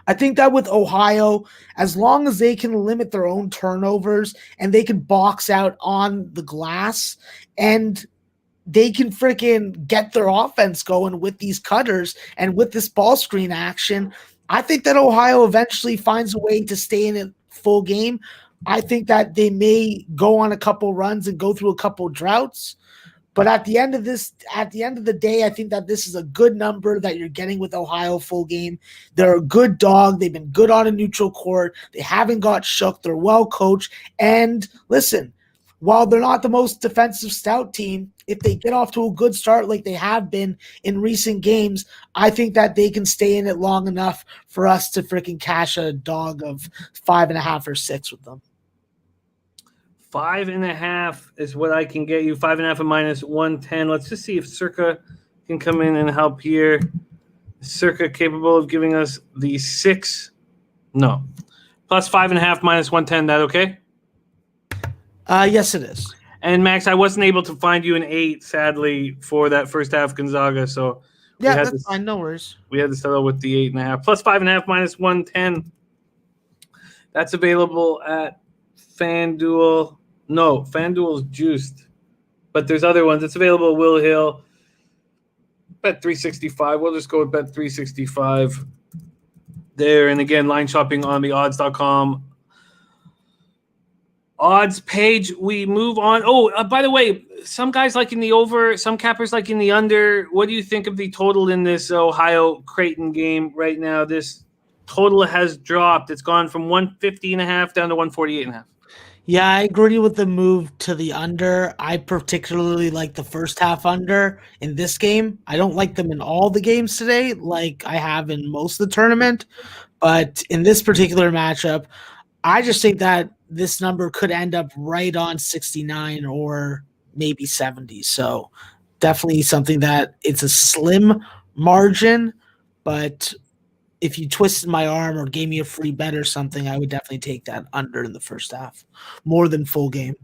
I think that with Ohio, as long as they can limit their own turnovers and they can box out on the glass and they can freaking get their offense going with these cutters and with this ball screen action, I think that Ohio eventually finds a way to stay in a full game. I think that they may go on a couple runs and go through a couple droughts. But at the end of the day, I think that this is a good number that you're getting with Ohio full game. They're a good dog. They've been good on a neutral court. They haven't got shook. They're well coached. And listen, while they're not the most defensive stout team, if they get off to a good start like they have been in recent games, I think that they can stay in it long enough for us to freaking cash a dog of 5.5 or 6 with them. 5.5 is what I can get you. 5.5 and -110. Let's just see if Circa can come in and help here. Circa capable of giving us the 6? No. Plus 5.5 -110. That okay? Yes, it is. And Max, I wasn't able to find you an 8, sadly, for that first half Gonzaga. So yeah, that's fine. No worries. We had to settle with the 8.5. Plus 5.5 -110. That's available at FanDuel. No, FanDuel's juiced. But there's other ones. It's available at Will Hill. Bet 365. We'll just go with Bet 365 there. And again, line shopping on the odds.com odds page. We move on. Oh, by the way, some guys like in the over, some cappers like in the under. What do you think of the total in this Ohio Creighton game right now? This total has dropped. It's gone from 150.5 down to 148.5. Yeah, I agree with the move to the under. I particularly like the first half under in this game. I don't like them in all the games today like I have in most of the tournament. But in this particular matchup, I just think that this number could end up right on 69 or maybe 70. So definitely something that it's a slim margin, but if you twisted my arm or gave me a free bet or something, I would definitely take that under in the first half, more than full game.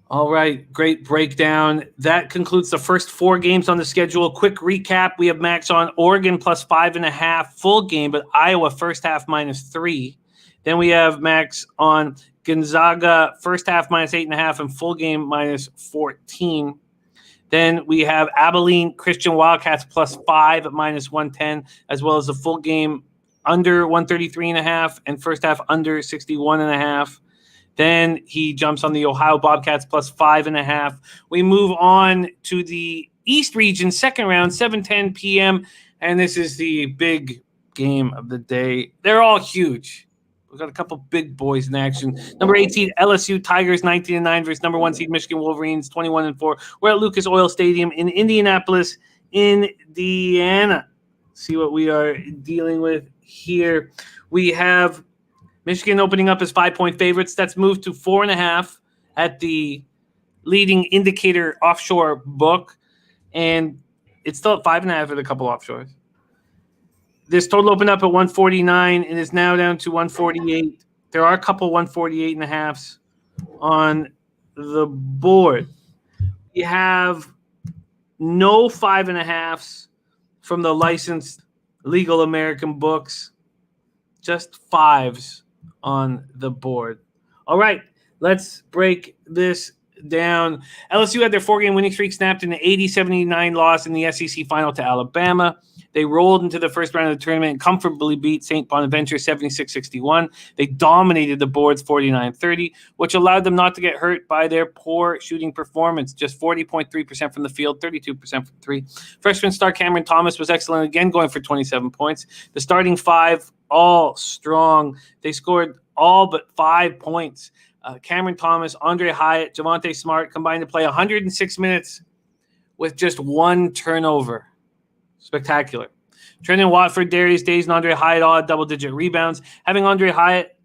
All right, great breakdown. That concludes the first 4 games on the schedule. Quick recap. We have Max on Oregon plus 5.5 full game, but Iowa first half -3. Then we have Max on Gonzaga first half -8.5 and full game -14. Then we have Abilene Christian Wildcats plus 5 at -110, as well as the full game under 133.5 and first half under 61.5. Then he jumps on the Ohio Bobcats plus 5.5. We move on to the East region, second round, 7:10 p.m. And this is the big game of the day. They're all huge. We've got a couple big boys in action. Number 18, LSU Tigers, 19-9 versus number 1 seed Michigan Wolverines, 21-4. We're at Lucas Oil Stadium in Indianapolis, Indiana. See what we are dealing with here. We have Michigan opening up as 5-point favorites. That's moved to 4.5 at the leading indicator offshore book. And it's still at 5.5 at a couple offshores. This total opened up at 149 and is now down to 148. There are a couple 148.5s on the board. We have no 5.5s from the licensed legal American books, just 5s on the board. All right, let's break this down. LSU had their 4-game winning streak snapped in the 80-79 loss in the SEC final to Alabama. They rolled into the first round of the tournament and comfortably beat St. Bonaventure 76-61. They dominated the boards 49-30, which allowed them not to get hurt by their poor shooting performance. Just 40.3% from the field, 32% from 3. Freshman star Cameron Thomas was excellent again, going for 27 points. The starting 5, all strong. They scored all but 5 points. Cameron Thomas, Andre Hyatt, Javonte Smart combined to play 106 minutes with just 1 turnover. Spectacular. Trendon Watford, Darius Days, and Andre Hyatt all had double-digit rebounds. Having Andre Hyatt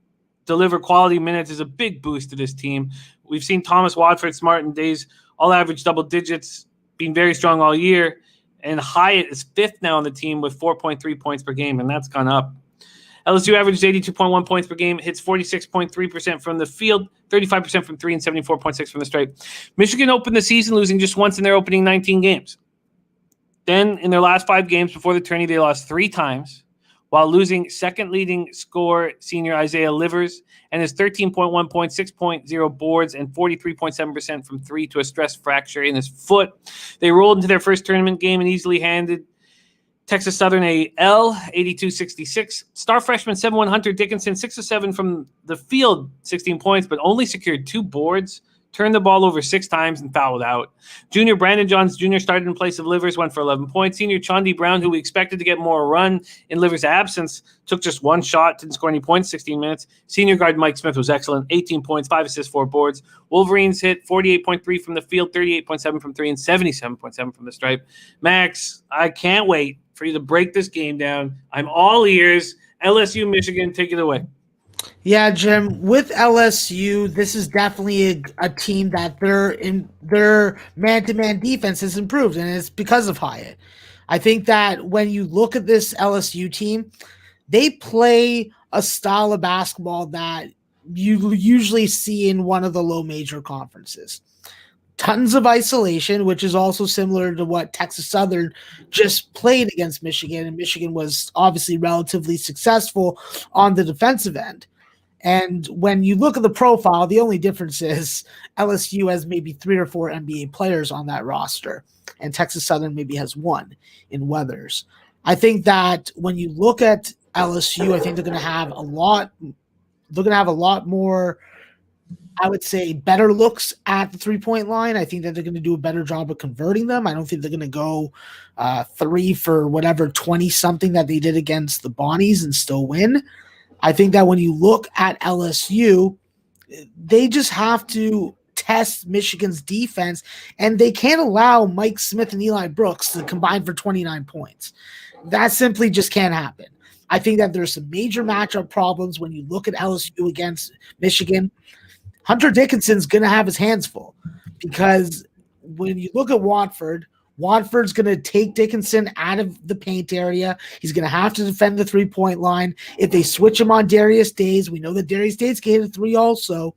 deliver quality minutes is a big boost to this team. We've seen Thomas, Watford, Smart, and Days all average double digits, being very strong all year. And Hyatt is 5th now on the team with 4.3 points per game, and that's gone up. LSU averages 82.1 points per game, hits 46.3% from the field, 35% from 3, and 74.6 from the stripe. Michigan opened the season losing just once in their opening 19 games. Then, in their last 5 games before the tourney, they lost 3 times, while losing second leading scorer senior Isaiah Livers and his 13.1 points, 6.0 boards, and 43.7% from 3 to a stress fracture in his foot. They rolled into their first tournament game and easily handed Texas Southern a L, 82-66. Star freshman 7-1 Hunter Dickinson, 6 of 7 from the field, 16 points, but only secured 2 boards, turned the ball over 6 times, and fouled out. Junior Brandon Johns Jr. started in place of Livers, went for 11 points. Senior Chandi Brown, who we expected to get more run in Livers' absence, took just 1 shot, didn't score any points, 16 minutes. Senior guard Mike Smith was excellent, 18 points, 5 assists, 4 boards. Wolverines hit 48.3 from the field, 38.7 from 3, and 77.7 from the stripe. Max, I can't wait for you to break this game down. I'm all ears. LSU, Michigan, take it away. Yeah, Jim, with LSU, this is definitely a team that their man-to-man defense has improved, and it's because of Hyatt. I think that when you look at this LSU team, they play a style of basketball that you usually see in one of the low major conferences. tons of isolation, which is also similar to what Texas Southern just played against Michigan, and Michigan was obviously relatively successful on the defensive end. And when you look at the profile, the only difference is LSU has maybe 3 or 4 NBA players on that roster, and Texas Southern maybe has 1 in Weathers. I think that when you look at LSU, I think they're going to have a lot. They're going to have a lot more, I would say, better looks at the 3-point line. I think that they're going to do a better job of converting them. I don't think they're going to go 3 for whatever 20 something that they did against the Bonnies and still win. I think that when you look at LSU, they just have to test Michigan's defense, and they can't allow Mike Smith and Eli Brooks to combine for 29 points. That simply just can't happen. I think that there's some major matchup problems when you look at LSU against Michigan. Hunter Dickinson's going to have his hands full, because when you look at Watford's going to take Dickinson out of the paint area. He's going to have to defend the 3-point line. If they switch him on Darius Days, we know that Darius Days can hit a 3 also.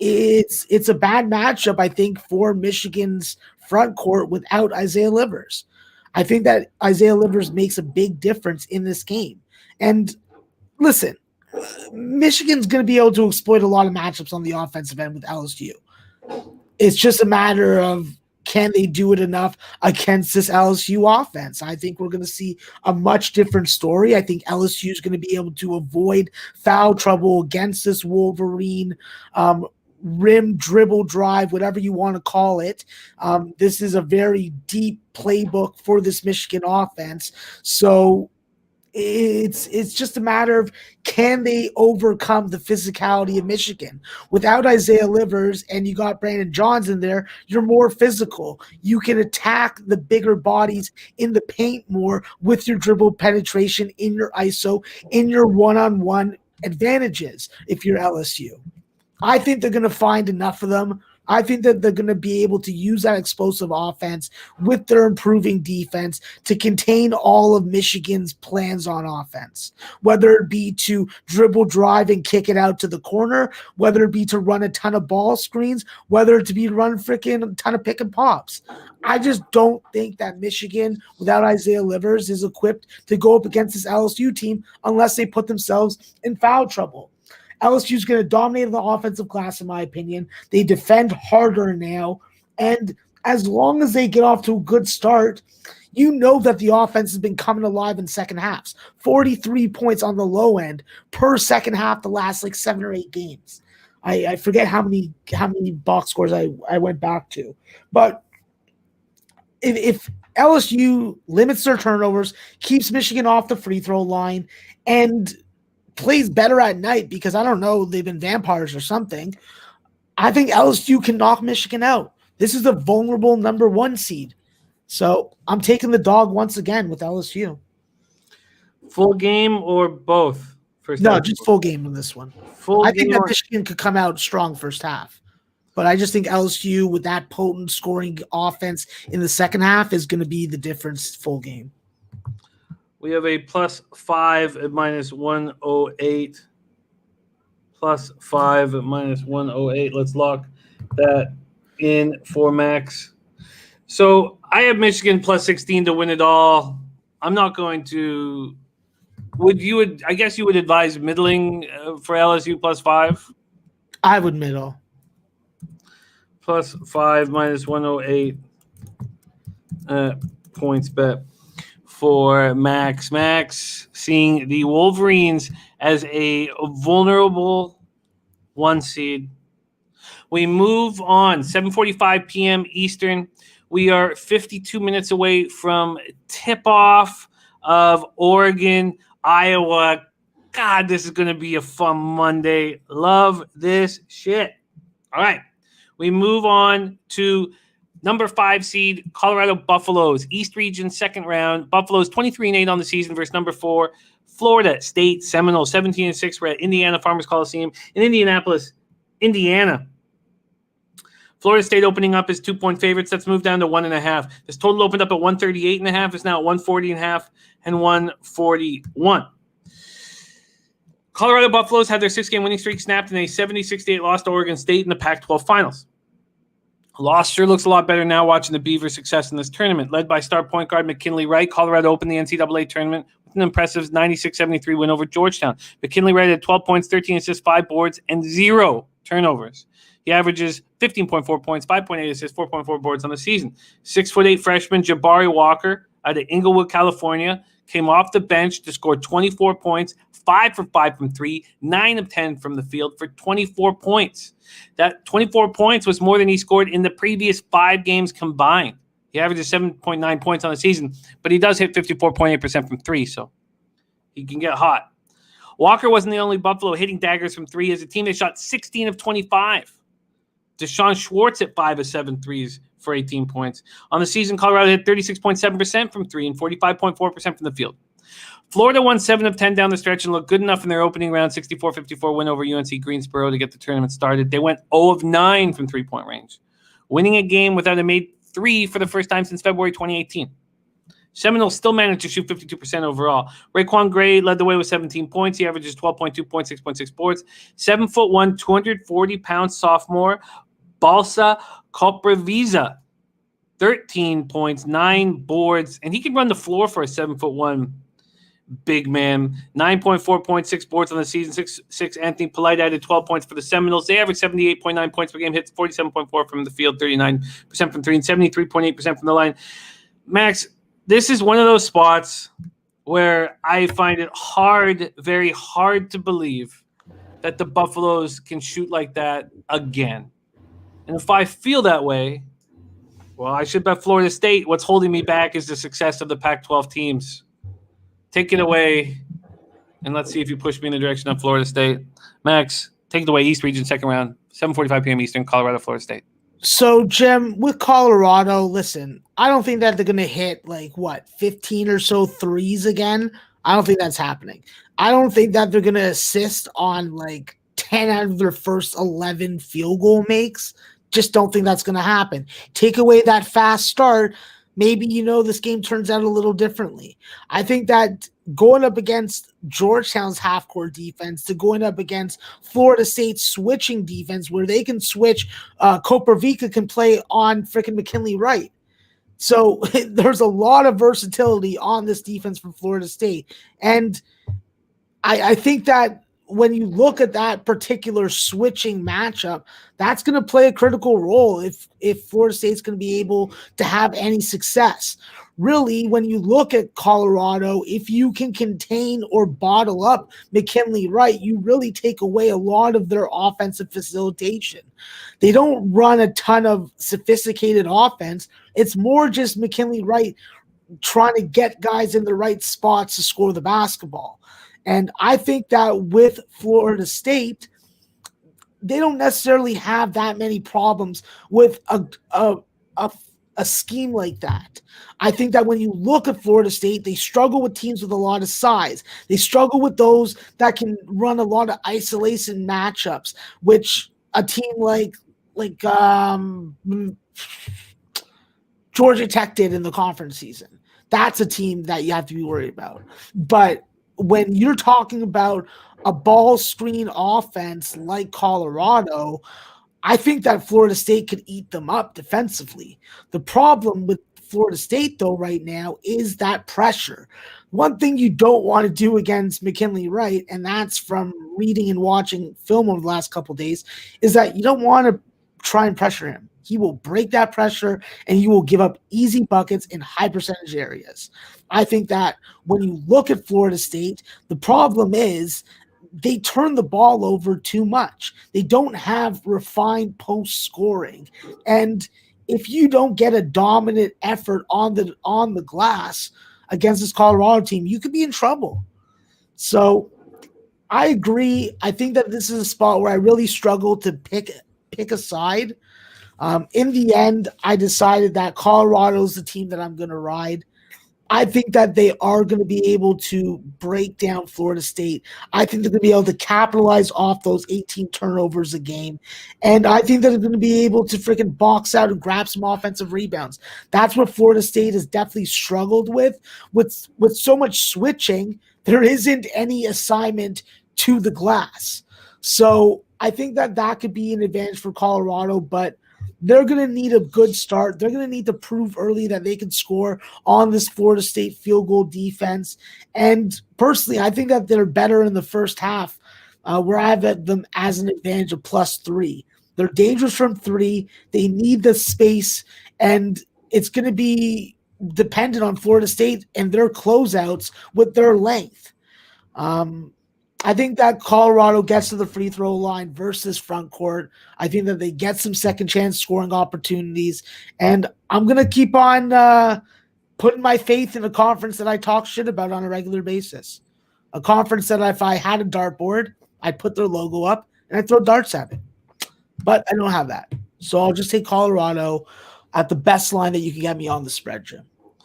It's a bad matchup, I think, for Michigan's front court without Isaiah Livers. I think that Isaiah Livers makes a big difference in this game. And listen, Michigan's going to be able to exploit a lot of matchups on the offensive end with LSU. It's just a matter of, can they do it enough against this LSU offense? I think we're going to see a much different story. I think LSU is going to be able to avoid foul trouble against this Wolverine rim dribble drive, whatever you want to call it. This is a very deep playbook for this Michigan offense. So it's just a matter of, can they overcome the physicality of Michigan? Without Isaiah Livers and you got Brandon Johns in there, you're more physical. You can attack the bigger bodies in the paint more with your dribble penetration, in your ISO, in your one-on-one advantages if you're LSU. I think they're going to find enough of them. I think that they're going to be able to use that explosive offense with their improving defense to contain all of Michigan's plans on offense, whether it be to dribble, drive, and kick it out to the corner, whether it be to run a ton of ball screens, whether it to be to run freaking a ton of pick and pops. I just don't think that Michigan, without Isaiah Livers, is equipped to go up against this LSU team unless they put themselves in foul trouble. LSU is going to dominate the offensive glass, in my opinion. They defend harder now. And as long as they get off to a good start, you know that the offense has been coming alive in second halves. 43 points on the low end per second half the last 7 or 8 games. I forget how many box scores I went back to. But if LSU limits their turnovers, keeps Michigan off the free throw line, and plays better at night, because I don't know, they've been vampires or something, I think LSU can knock Michigan out. This is a vulnerable number 1 seed. So I'm taking the dog once again with LSU. Full game or both? Just full game in this one. I think that Michigan could come out strong first half. But I just think LSU, with that potent scoring offense in the second half, is going to be the difference full game. We have a +5 at -108. +5 at -108. Let's lock that in for Max. So I have Michigan +16 to win it all. I'm not going to. I guess you would advise middling for LSU +5? I would middle. +5 -108 points bet for Max. Max seeing the Wolverines as a vulnerable 1 seed. We move on. 7:45 p.m. Eastern. We are 52 minutes away from tip-off of Oregon, Iowa. God, this is going to be a fun Monday. Love this shit. All right. We move on to number 5 seed, Colorado Buffaloes, East Region, second round. Buffaloes 23-8 on the season versus number 4, Florida State Seminoles, 17-6. We're at Indiana Farmers Coliseum in Indianapolis, Indiana. Florida State opening up as 2-point favorites. That's moved down to 1.5. This total opened up at 138.5. It's now at 140.5 and 141. Colorado Buffaloes had their 6-game winning streak snapped in a 70-68 loss to Oregon State in the Pac-12 finals. Loss sure looks a lot better now watching the Beavers' success in this tournament. Led by star point guard McKinley Wright, Colorado opened the NCAA tournament with an impressive 96-73 win over Georgetown. McKinley Wright had 12 points, 13 assists, 5 boards, and 0 turnovers. He averages 15.4 points, 5.8 assists, 4.4 boards on the season. 6'8" freshman Jabari Walker out of Inglewood, California, came off the bench to score 24 points, 5 for 5 from 3, 9 of 10 from the field for 24 points. That 24 points was more than he scored in the previous 5 games combined. He averages 7.9 points on the season, but he does hit 54.8% from 3, so he can get hot. Walker wasn't the only Buffalo hitting daggers from 3 as a team that shot 16 of 25. Deshaun Schwartz hit 5 of 7 threes for 18 points. On the season, Colorado hit 36.7% from 3 and 45.4% from the field. Florida won 7 of 10 down the stretch and looked good enough in their opening round 64-54 win over UNC Greensboro to get the tournament started. They went 0 of 9 from three-point range, winning a game without a made 3 for the first time since February 2018. Seminoles still managed to shoot 52% overall. Raekwon Gray led the way with 17 points. He averages 12.2 points, 6.6 boards. 7'1", 240-pound sophomore Balsa Koprivica, 13 points, 9 boards, and he can run the floor for a 7'1" big man. 9.4 points, 6 boards on the season. 6 Anthony Polite added 12 points for the Seminoles. They averaged 78.9 points per game, hits 47.4 from the field, 39% from 3, and 73.8% from the line. Max, this is one of those spots where I find it hard, very hard to believe that the Buffaloes can shoot like that again. And if I feel that way, well, I should bet Florida State. What's holding me back is the success of the Pac-12 teams. Take it away, and let's see if you push me in the direction of Florida State. Max, take it away, East Region, second round, 7:45 p.m. Eastern, Colorado, Florida State. So, Jim, with Colorado, listen, I don't think that they're going to hit, 15 or so threes again. I don't think that's happening. I don't think that they're going to assist on, 10 out of their first 11 field goal makes. Just don't think that's going to happen. Take away that fast start, maybe, this game turns out a little differently. I think that going up against Georgetown's half-court defense to going up against Florida State's switching defense where they can switch, Koprivica can play on freaking McKinley Wright. So there's a lot of versatility on this defense from Florida State. And I think that when you look at that particular switching matchup, that's going to play a critical role if Florida State's going to be able to have any success. Really, when you look at Colorado, if you can contain or bottle up McKinley Wright, you really take away a lot of their offensive facilitation. They don't run a ton of sophisticated offense. It's more just McKinley Wright trying to get guys in the right spots to score the basketball. And I think that with Florida State, they don't necessarily have that many problems with a scheme like that. I think that when you look at Florida State, they struggle with teams with a lot of size. They struggle with those that can run a lot of isolation matchups, which a team like Georgia Tech did in the conference season. That's a team that you have to be worried about. But when you're talking about a ball screen offense like Colorado, I think that Florida State could eat them up defensively. The problem with Florida State, though, right now is that pressure. One thing you don't want to do against McKinley Wright, and that's from reading and watching film over the last couple of days, is that you don't want to try and pressure him. He will break that pressure, and you will give up easy buckets in high percentage areas. I think that when you look at Florida State, the problem is they turn the ball over too much. They don't have refined post scoring. And if you don't get a dominant effort on the glass against this Colorado team, you could be in trouble. So I agree. I think that this is a spot where I really struggle to pick a side. In the end, I decided that Colorado is the team that I'm going to ride. I think that they are going to be able to break down Florida State. I think they're going to be able to capitalize off those 18 turnovers a game. And I think that they're going to be able to freaking box out and grab some offensive rebounds. That's what Florida State has definitely struggled with. With so much switching, there isn't any assignment to the glass. So I think that could be an advantage for Colorado, but they're going to need a good start. They're going to need to prove early that they can score on this Florida State field goal defense. And personally, I think that they're better in the first half, where I have them as an advantage of +3. They're dangerous from 3. They need the space, and it's going to be dependent on Florida State and their closeouts with their length. I think that Colorado gets to the free throw line versus front court. I think that they get some second chance scoring opportunities, and I'm going to keep on putting my faith in a conference that I talk shit about on a regular basis. A conference that if I had a dartboard, I'd put their logo up and I'd throw darts at it. But I don't have that. So I'll just take Colorado at the best line that you can get me on the spread, Jim.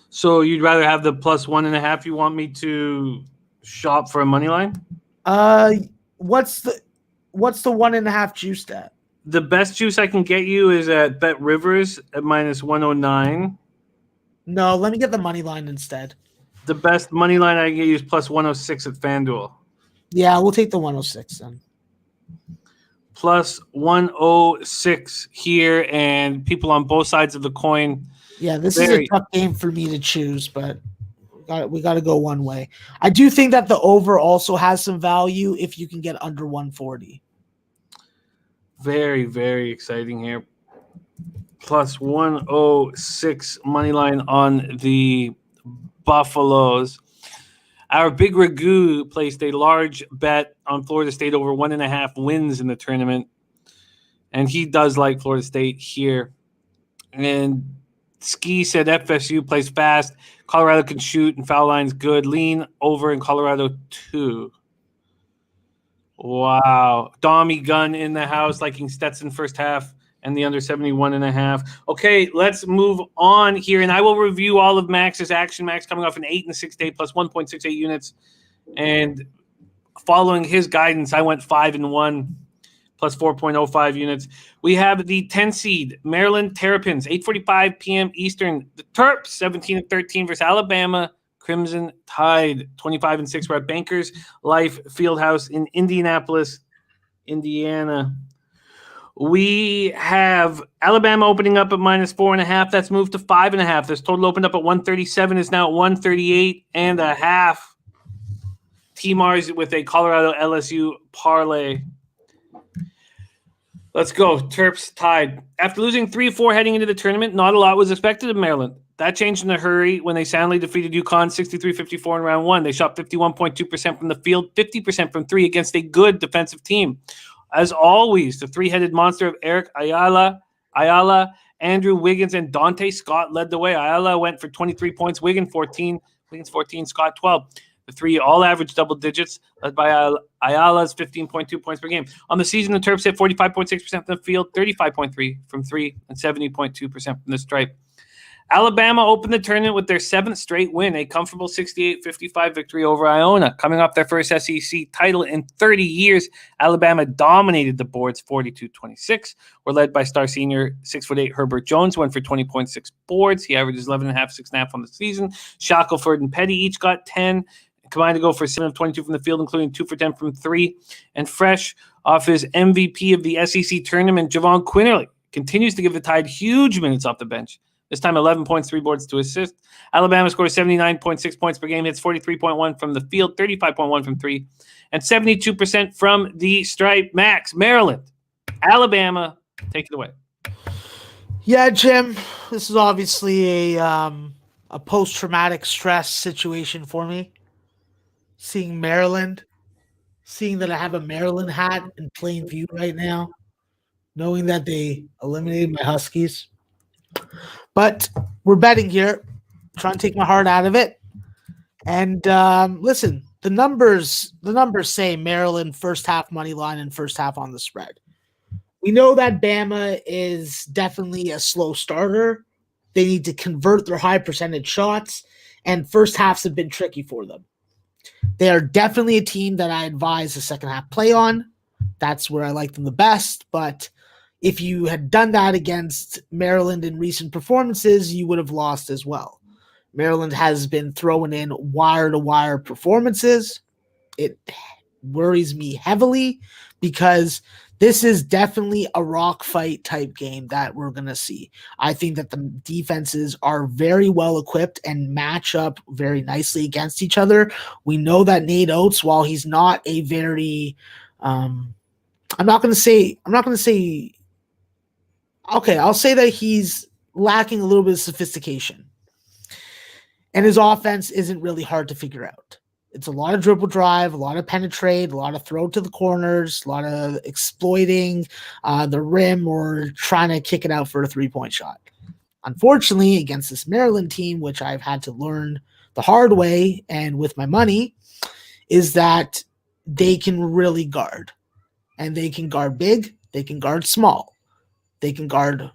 So you'd rather have the +1.5? You want me to shop for a money line? What's the 1.5 juice at? The best juice I can get you is at Bet Rivers at -109. No, let me get the money line instead. The best money line I can get you is +106 at FanDuel. Yeah, we'll take the 106 then. +106 here, and people on both sides of the coin. Yeah, this is a tough game for me to choose, but we got to go one way. I do think that the over also has some value if you can get under 140. Very, very exciting here. +106 money line on the Buffaloes. Our big Ragu placed a large bet on Florida State over 1.5 wins in the tournament, and he does like Florida State here. And Ski said FSU plays fast. Colorado can shoot, and foul line's good. Lean over in Colorado too. Wow. Dommy Gun in the house, liking Stetson first half and the under 71.5. Okay, let's move on here, and I will review all of Max's action. Max coming off an 8 and 6 day plus 1.68 units, and following his guidance, I went 5 and 1 plus 4.05 units. We have the 10 seed Maryland Terrapins, 8:45 p.m. Eastern. The Terps 17 and 13 versus Alabama Crimson Tide, 25 and 6. We're at Bankers Life Fieldhouse in Indianapolis, Indiana. We have Alabama opening up at -4.5. That's moved to 5.5. This total opened up at 137, is now at 138.5. T-Mars with a Colorado LSU parlay. Let's go. Terps Tide. After losing 3-4 heading into the tournament, not a lot was expected of Maryland. That changed in a hurry when they soundly defeated UConn 63-54 in round 1. They shot 51.2% from the field, 50% from 3 against a good defensive team. As always, the three-headed monster of Eric Ayala, Andrew Wiggins, and Dante Scott led the way. Ayala went for 23 points, Wiggins 14, Scott 12. The three all averaged double digits, led by Ayala's 15.2 points per game. On the season, the Terps hit 45.6% from the field, 35.3% from 3, and 70.2% from the stripe. Alabama opened the tournament with their 7th straight win, a comfortable 68-55 victory over Iona. Coming off their first SEC title in 30 years, Alabama dominated the boards 42-26. Were led by star senior 6'8" Herbert Jones, went for 20.6 boards. He averages 11.5, 6.5 on the season. Shackelford and Petty each got 10. Combined to go for 7 of 22 from the field, including 2 for 10 from 3. And fresh off his MVP of the SEC tournament, Javon Quinterly continues to give the Tide huge minutes off the bench. This time 11 points, 3 boards, 2 assists. Alabama scores 79.6 points per game, hits 43.1 from the field, 35.1 from 3, and 72% from the stripe. Max, Maryland, Alabama, take it away. Yeah, Jim, this is obviously a post-traumatic stress situation for me. Seeing Maryland, seeing that I have a Maryland hat in plain view right now, knowing that they eliminated my Huskies. But we're betting here, trying to take my heart out of it. And listen, the numbers say Maryland first half money line and first half on the spread. We know that Bama is definitely a slow starter. They need to convert their high percentage shots, and first halves have been tricky for them. They are definitely a team that I advise the second half play on. That's where I like them the best. But if you had done that against Maryland in recent performances, you would have lost as well. Maryland has been throwing in wire-to-wire performances. It worries me heavily because This is definitely a rock fight type game that we're going to see. I think that the defenses are very well equipped and match up very nicely against each other. We know that Nate Oates, while he's not a very, I'm not going to say, okay, I'll say that he's lacking a little bit of sophistication. And his offense isn't really hard to figure out. It's a lot of dribble drive, a lot of penetrate, a lot of throw to the corners, a lot of exploiting the rim or trying to kick it out for a three-point shot. Unfortunately, against this Maryland team, which I've had to learn the hard way and with my money, is that they can really guard. And they can guard big, they can guard small. They can guard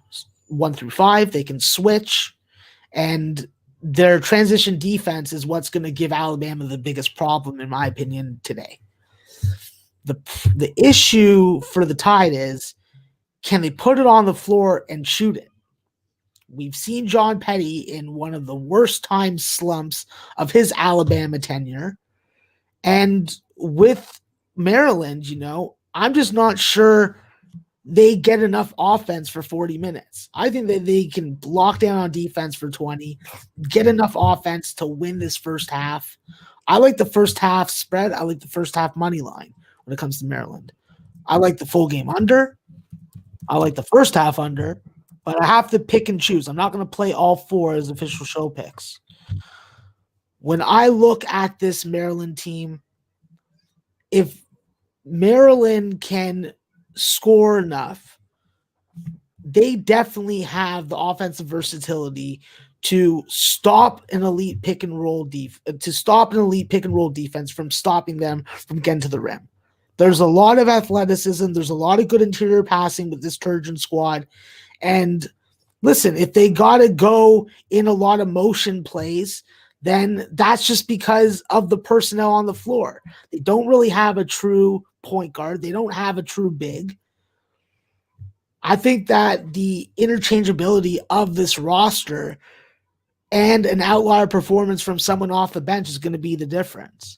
1 through 5, they can switch, and their transition defense is what's going to give Alabama the biggest problem, in my opinion, today. The issue for the Tide is, can they put it on the floor and shoot it? We've seen John Petty in one of the worst time slumps of his Alabama tenure. And with Maryland, I'm just not sure they get enough offense for 40 minutes. I think that they can lock down on defense for 20, get enough offense to win this first half. I like the first half spread. I like the first half money line when it comes to Maryland. I like the full game under. I like the first half under, but I have to pick and choose. I'm not going to play all 4 as official show picks. When I look at this Maryland team, if Maryland can score enough, they definitely have the offensive versatility to stop an elite pick and roll defense from stopping them from getting to the rim. There's a lot of athleticism. There's a lot of good interior passing with this Trojan squad. And listen, if they got to go in a lot of motion plays, then that's just because of the personnel on the floor. They don't really have a true point guard. They don't have a true big. I think that the interchangeability of this roster and an outlier performance from someone off the bench is going to be the difference.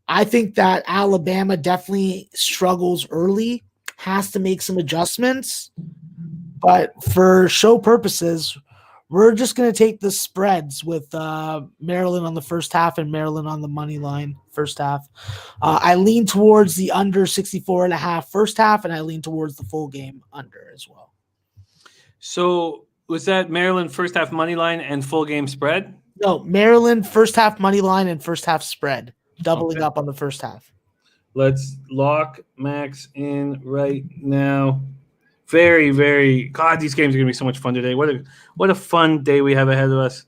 I think that Alabama definitely struggles early, has to make some adjustments, but for show purposes, we're just going to take the spreads with Maryland on the first half and Maryland on the money line first half. I lean towards the under 64.5 first half, and I lean towards the full game under as well. So was that Maryland first half money line and full game spread? No, Maryland first half money line and first half spread, doubling up on the first half. Let's lock Max in right now. Very, very. God, these games are going to be so much fun today. What a fun day we have ahead of us.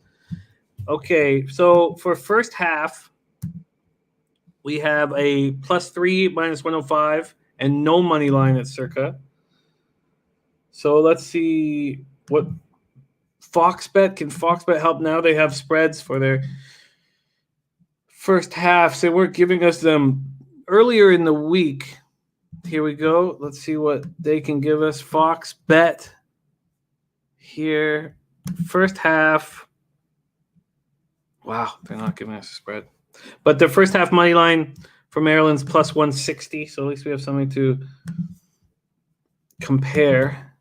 Okay, so for first half, we have a +3 -105 and no money line at circa. So let's see what Foxbet. Can Foxbet help now? They have spreads for their first half. So we're giving us them earlier in the week. Here we go. Let's see what they can give us. Fox Bet here. First half. Wow, they're not giving us a spread. But the first half money line for Maryland's +160. So at least we have something to compare.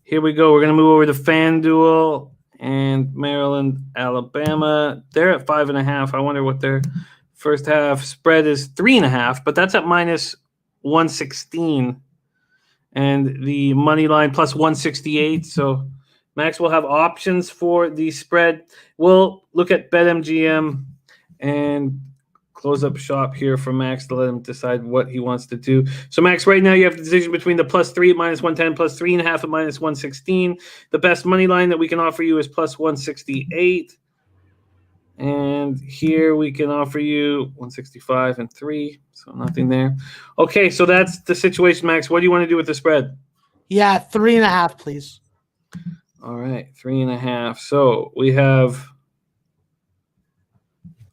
Here we go. We're going to move over to FanDuel and Maryland, Alabama. They're at 5.5. I wonder what their first half spread is. 3.5, but that's at -116, and the money line +168. So Max will have options for the spread. We'll look at BetMGM and close up shop here for Max to let him decide what he wants to do. So Max, right now you have the decision between the +3 at -110, +3.5 at -116. The best money line that we can offer you is +168. And here we can offer you 165 and 3, so nothing there. Okay, so that's the situation, Max. What do you want to do with the spread? Yeah, 3.5, please. All right, 3.5. So we have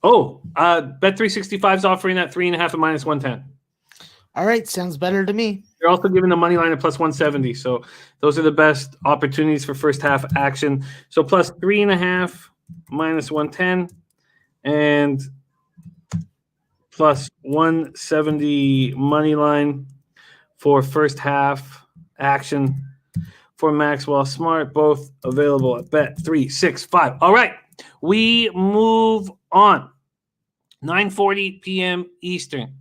Bet365 is offering that 3.5 at -110. All right, sounds better to me. They're also giving the money line at +170. So those are the best opportunities for first half action. So +3.5. -110 and +170 money line for first half action for Maxwell Smart, both available at Bet365. All right, we move on. 9:40 p.m. Eastern.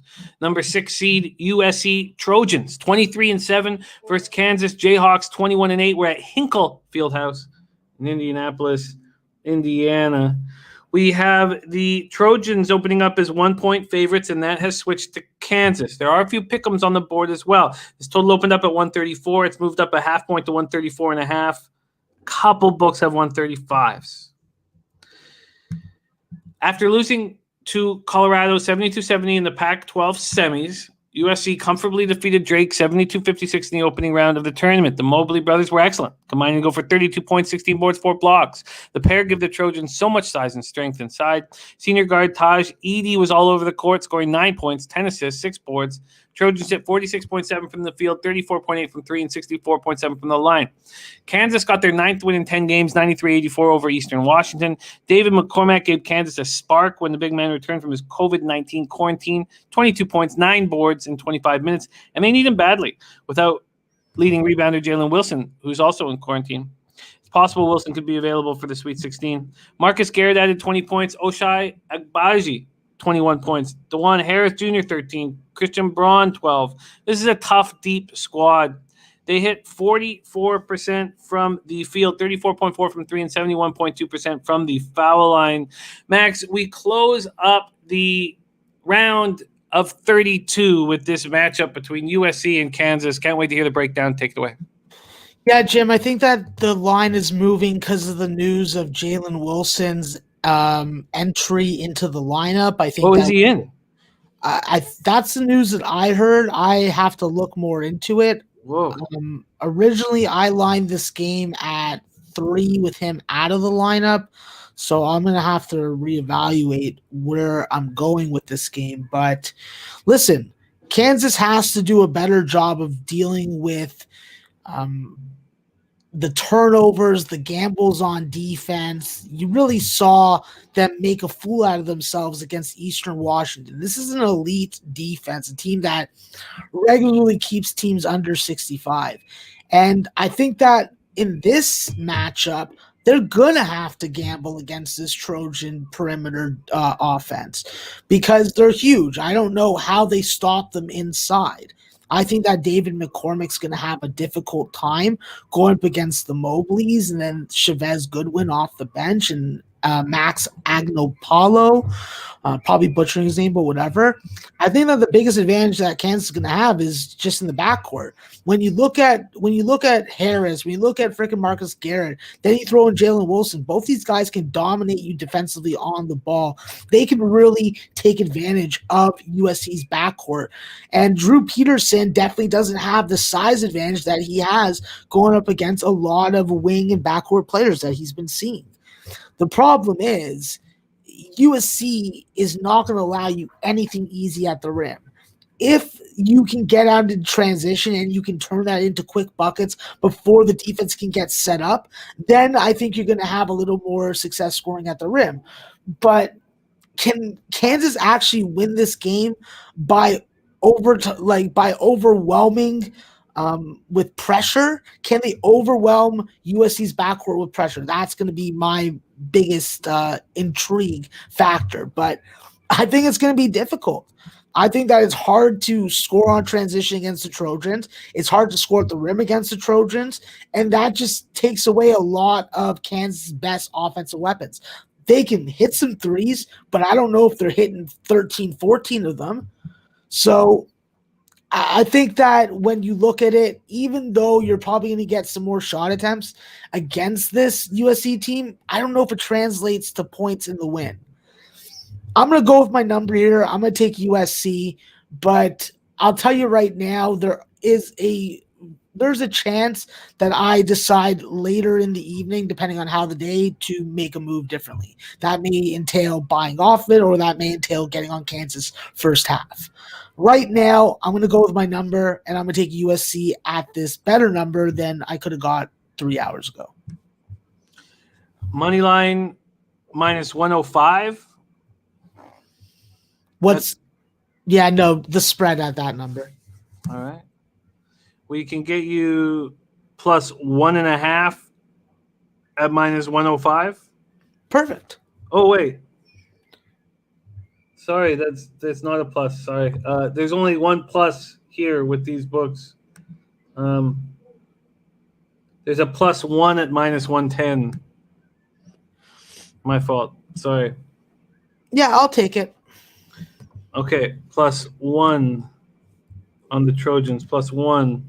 Number 6 seed USC Trojans, 23-7 versus Kansas Jayhawks, 21-8. We're at Hinkle Fieldhouse in Indianapolis, Indiana. We have the Trojans opening up as 1-point favorites, and that has switched to Kansas. There are a few pick'ems on the board as well. This total opened up at 134. It's moved up a half point to 134.5. Couple books have 135s. After losing to Colorado 72-70 in the Pac-12 semis, USC comfortably defeated Drake 72-56 in the opening round of the tournament. The Mobley brothers were excellent, combining to go for 32 points, 16 boards, 4 blocks. The pair give the Trojans so much size and strength inside. Senior guard Taj Edey was all over the court, scoring 9 points, 10 assists, 6 boards. Trojans hit 46.7 from the field, 34.8 from 3, and 64.7 from the line. Kansas got their 9th win in 10 games, 93-84 over Eastern Washington. David McCormack gave Kansas a spark when the big man returned from his COVID-19 quarantine, 22 points, 9 boards in 25 minutes, and they need him badly without leading rebounder Jalen Wilson, who's also in quarantine. It's possible Wilson could be available for the Sweet 16. Marcus Garrett added 20 points. Ochai Agbaji, 21 points. DeJuan Harris Jr., 13. Christian Braun, 12. This is a tough, deep squad. They hit 44% from the field, 34.4 from 3, and 71.2% from the foul line. Max, we close up the round of 32 with this matchup between USC and Kansas. Can't wait to hear the breakdown. Take it away. Yeah, Jim, I think that the line is moving because of the news of Jalen Wilson's entry into the lineup. I think. What was he in? That's the news that I heard. I have to look more into it. Whoa. Originally, I lined this game at 3 with him out of the lineup, so I'm going to have to reevaluate where I'm going with this game. But listen, Kansas has to do a better job of dealing with the turnovers, the gambles on defense. You really saw them make a fool out of themselves against Eastern Washington. This is an elite defense, a team that regularly keeps teams under 65. And I think that in this matchup, they're going to have to gamble against this Trojan perimeter offense because they're huge. I don't know how they stop them inside. I think that David McCormack's going to have a difficult time going up against the Mobleys and then Chavez Goodwin off the bench and Max Agnopolo, probably butchering his name, but whatever. I think that the biggest advantage that Kansas is going to have is just in the backcourt. When you look at Harris, when you look at freaking Marcus Garrett, then you throw in Jalen Wilson. Both these guys can dominate you defensively on the ball. They can really take advantage of USC's backcourt. And Drew Peterson definitely doesn't have the size advantage that he has going up against a lot of wing and backcourt players that he's been seeing. The problem is USC is not going to allow you anything easy at the rim. If you can get out into transition and you can turn that into quick buckets before the defense can get set up, then I think you're going to have a little more success scoring at the rim. But can Kansas actually win this game by overwhelming with pressure? Can they overwhelm USC's backcourt with pressure? That's going to be my biggest intrigue factor. But I think it's going to be difficult. I think that it's hard to score on transition against the Trojans. It's hard to score at the rim against the Trojans. And that just takes away a lot of Kansas' best offensive weapons. They can hit some threes, but I don't know if they're hitting 13, 14 of them. So I think that when you look at it, even though you're probably going to get some more shot attempts against this USC team, I don't know if it translates to points in the win. I'm going to go with my number here. I'm going to take USC, but I'll tell you right now, there's a chance that I decide later in the evening, depending on how the day, to make a move differently. That may entail buying off it, or that may entail getting on Kansas first half. Right now, I'm going to go with my number, and I'm going to take USC at this better number than I could have got 3 hours ago. Money line minus 105. The spread at that number. All right. We can get you plus 1.5 at minus 105. Perfect. Oh wait, sorry, that's not a plus. Sorry, there's only one plus here with these books. There's a plus 1 at minus 110. My fault. Sorry. Yeah, I'll take it. Okay, plus 1 on the Trojans, plus 1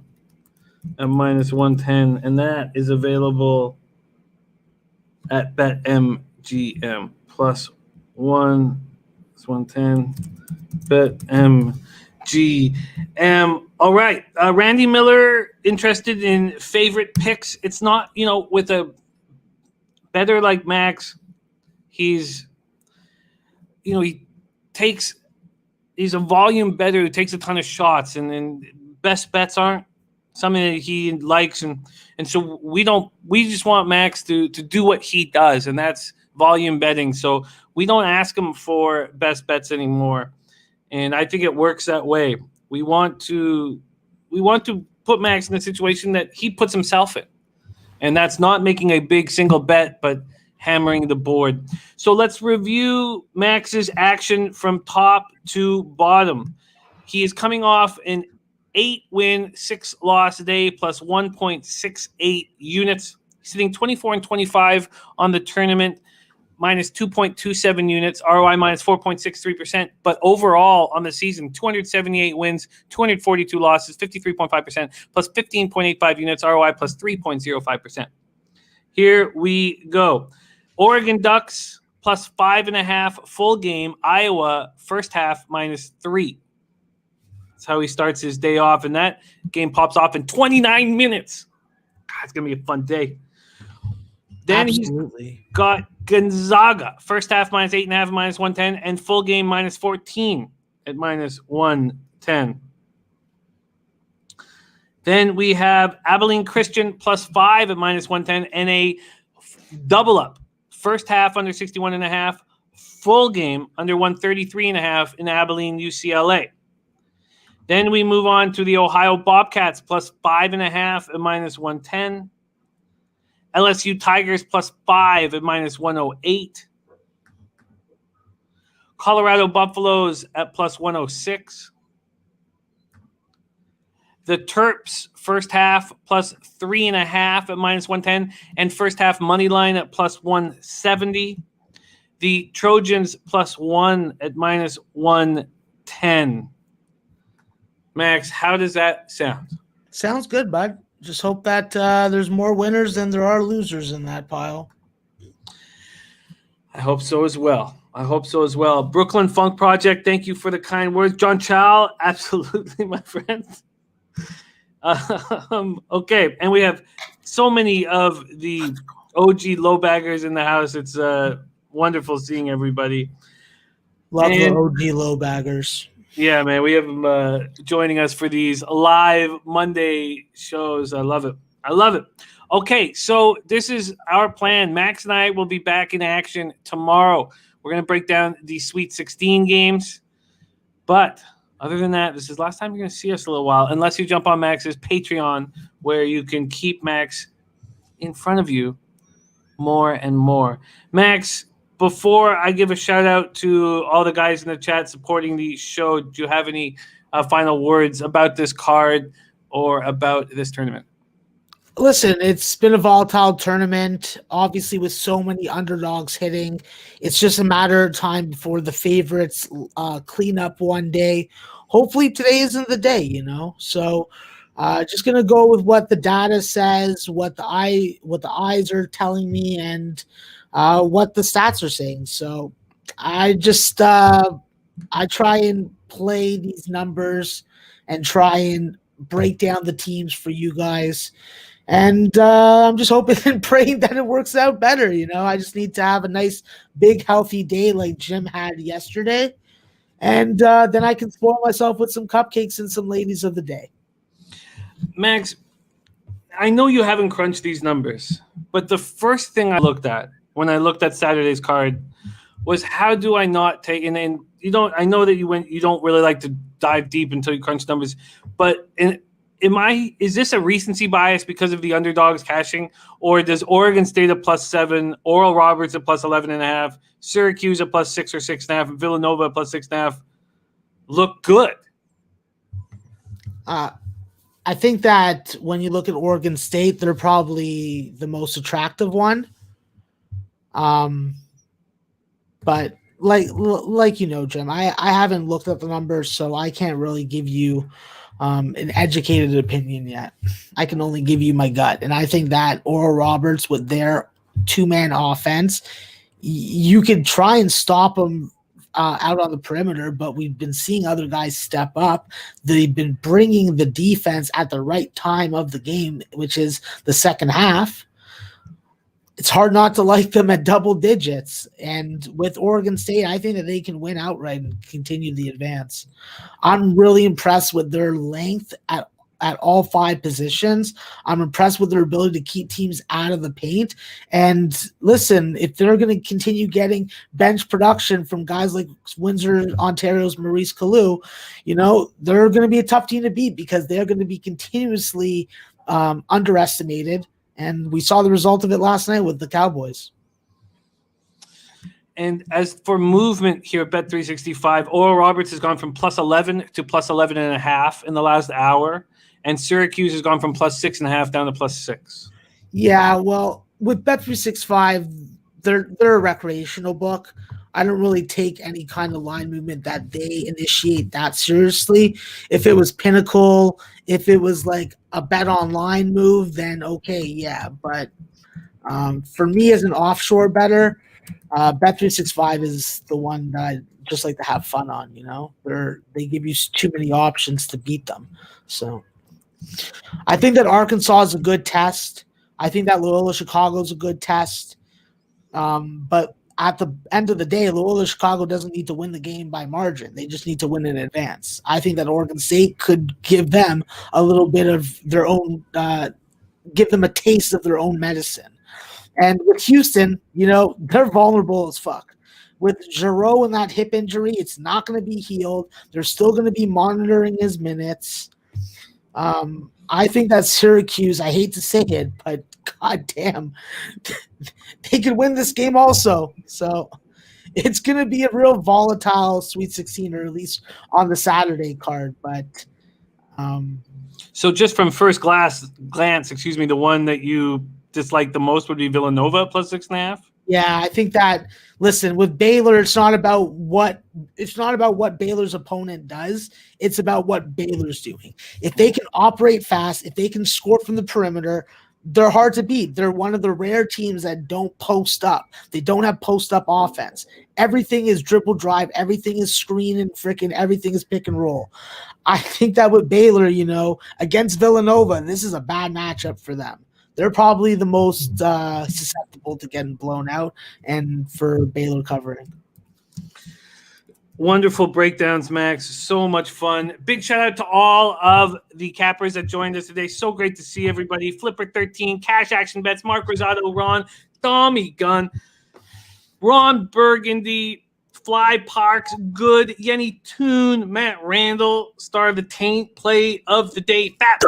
at minus 110, and that is available at BetMGM. Plus 1, it's 110, BetMGM. All right, Randy Miller interested in favorite picks. It's not, with a better like Max, he's a volume better who takes a ton of shots, and best bets aren't something that he likes, and so we just want Max to do what he does, and that's volume betting. So we don't ask him for best bets anymore, and I think it works that way. We want to put Max in a situation that he puts himself in, and that's not making a big single bet, but hammering the board. So let's review Max's action from top to bottom. He is coming off an 8-win, 6-loss day plus 1.68 units. He's sitting 24-25 on the tournament, minus 2.27 units, ROI minus 4.63%. But overall on the season, 278 wins, 242 losses, 53.5%, plus 15.85 units, ROI plus 3.05%. Here we go. Oregon Ducks plus 5.5 full game. Iowa first half minus 3. That's how he starts his day off, and that game pops off in 29 minutes. God, it's gonna be a fun day. Then Absolutely. He's got Gonzaga first half minus 8.5 minus 110, and full game minus 14 at minus 110. Then we have Abilene Christian plus 5 at minus 110, and a double up. First half under 61.5, full game under 133.5 in Abilene UCLA. Then we move on to the Ohio Bobcats plus 5.5 at minus 110. LSU Tigers plus 5 at minus 108. Colorado Buffaloes at plus 106. The Terps first half plus 3.5 at minus 110, and first half money line at plus 170. The Trojans plus 1 at minus 110. Max, how does that sound? Sounds good, bud. Just hope that there's more winners than there are losers in that pile. I hope so as well. Brooklyn Funk Project, thank you for the kind words. John Chow, absolutely, my friend. Okay, and we have so many of the OG low baggers in the house. It's wonderful seeing everybody. Love the OG low baggers. Yeah, man, we have them joining us for these live Monday shows. I love it. Okay, so this is our plan. Max and I will be back in action tomorrow. We're going to break down the Sweet 16 games. But other than that, this is the last time you're going to see us a little while, unless you jump on Max's Patreon, where you can keep Max in front of you more and more. Max, before I give a shout out to all the guys in the chat supporting the show, do you have any final words about this card or about this tournament? Listen, it's been a volatile tournament, obviously with so many underdogs hitting. It's just a matter of time before the favorites clean up one day. Hopefully today isn't the day, So just going to go with what the data says, what the eyes are telling me, and what the stats are saying. So I just I try and play these numbers and try and break down the teams for you guys. And I'm just hoping and praying that it works out better. I just need to have a nice, big, healthy day like Jim had yesterday. And then I can spoil myself with some cupcakes and some ladies of the day. Max, I know you haven't crunched these numbers, but the first thing I looked at when I looked at Saturday's card was how do I not take – and I know that you don't really like to dive deep until you crunch numbers, but Is this a recency bias because of the underdogs cashing, or does Oregon State at +7, Oral Roberts at +11.5, Syracuse at +6 or 6.5, and Villanova at +6.5 look good? I think that when you look at Oregon State, they're probably the most attractive one. But like Jim, I haven't looked at the numbers, so I can't really give you an educated opinion yet. I can only give you my gut, and I think that Oral Roberts with their 2-man offense, you could try and stop them out on the perimeter, but we've been seeing other guys step up. They've been bringing the defense at the right time of the game, which is the second half. It's hard not to like them at double digits. And with Oregon State, I think that they can win outright and continue the advance. I'm really impressed with their length at all 5 positions. I'm impressed with their ability to keep teams out of the paint. And listen, if they're going to continue getting bench production from guys like Windsor, Ontario's Maurice Kalou, they're going to be a tough team to beat because they're going to be continuously underestimated. And we saw the result of it last night with the Cowboys. And as for movement here at Bet365, Oral Roberts has gone from +11 to +11.5 in the last hour. And Syracuse has gone from +6.5 down to +6. Yeah, well, with Bet365, they're a recreational book. I don't really take any kind of line movement that they initiate that seriously. If it was Pinnacle, if it was like a bet online move, then okay, yeah. But for me as an offshore bettor, Bet365 is the one that I just like to have fun on. They give you too many options to beat them. So I think that Arkansas is a good test. I think that Loyola Chicago is a good test. But at the end of the day, Loyola Chicago doesn't need to win the game by margin. They just need to win in advance. I think that Oregon State could give them a little bit of their own, give them a taste of their own medicine. And with Houston, they're vulnerable as fuck. With Giroux and that hip injury, it's not going to be healed. They're still going to be monitoring his minutes. I think that Syracuse, I hate to say it, but goddamn, they could win this game also. So it's going to be a real volatile Sweet 16, or at least on the Saturday card. But so just from first glance, the one that you dislike the most would be Villanova +6.5. Yeah, I think that. Listen, with Baylor, it's not about what Baylor's opponent does. It's about what Baylor's doing. If they can operate fast, if they can score from the perimeter, they're hard to beat. They're one of the rare teams that don't post up. They don't have post up offense. Everything is dribble drive. Everything is screen and freaking everything is pick and roll. I think that with Baylor, against Villanova, this is a bad matchup for them. They're probably the most susceptible to getting blown out and for Baylor covering. Wonderful breakdowns, Max. So much fun. Big shout out to all of the cappers that joined us today. So great to see everybody. Flipper13, Cash Action Bets, Mark Rosado, Ron, Tommy Gunn, Ron Burgundy, Fly Parks, Good, Yenny Toon, Matt Randall, Star of the Taint, Play of the Day, Fat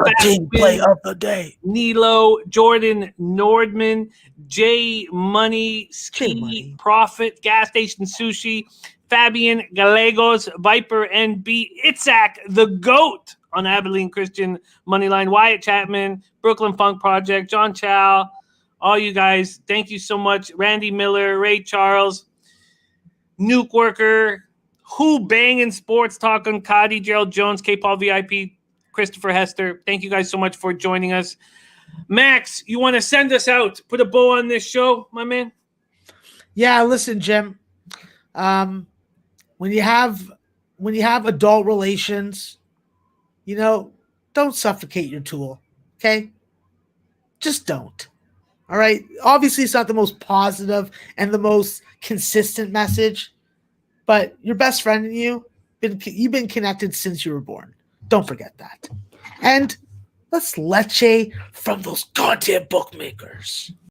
Play of the Day, Nilo, Jordan Nordman, J Money, Ski Profit, Gas Station Sushi, Fabian Gallegos, Viper NB, Itzhak, the GOAT on Abilene Christian Moneyline, Wyatt Chapman, Brooklyn Funk Project, John Chow, all you guys, thank you so much. Randy Miller, Ray Charles, Nuke Worker, Who Bangin' Sports Talking, Cody, Gerald Jones, K-Paul VIP, Christopher Hester. Thank you guys so much for joining us. Max, you want to send us out, put a bow on this show, my man? Yeah, listen, Jim. When you have adult relations, don't suffocate your tool. Okay? Just don't. All right. Obviously, it's not the most positive and the most consistent message, but your best friend and you've been connected since you were born. Don't forget that. And let's leche from those goddamn bookmakers.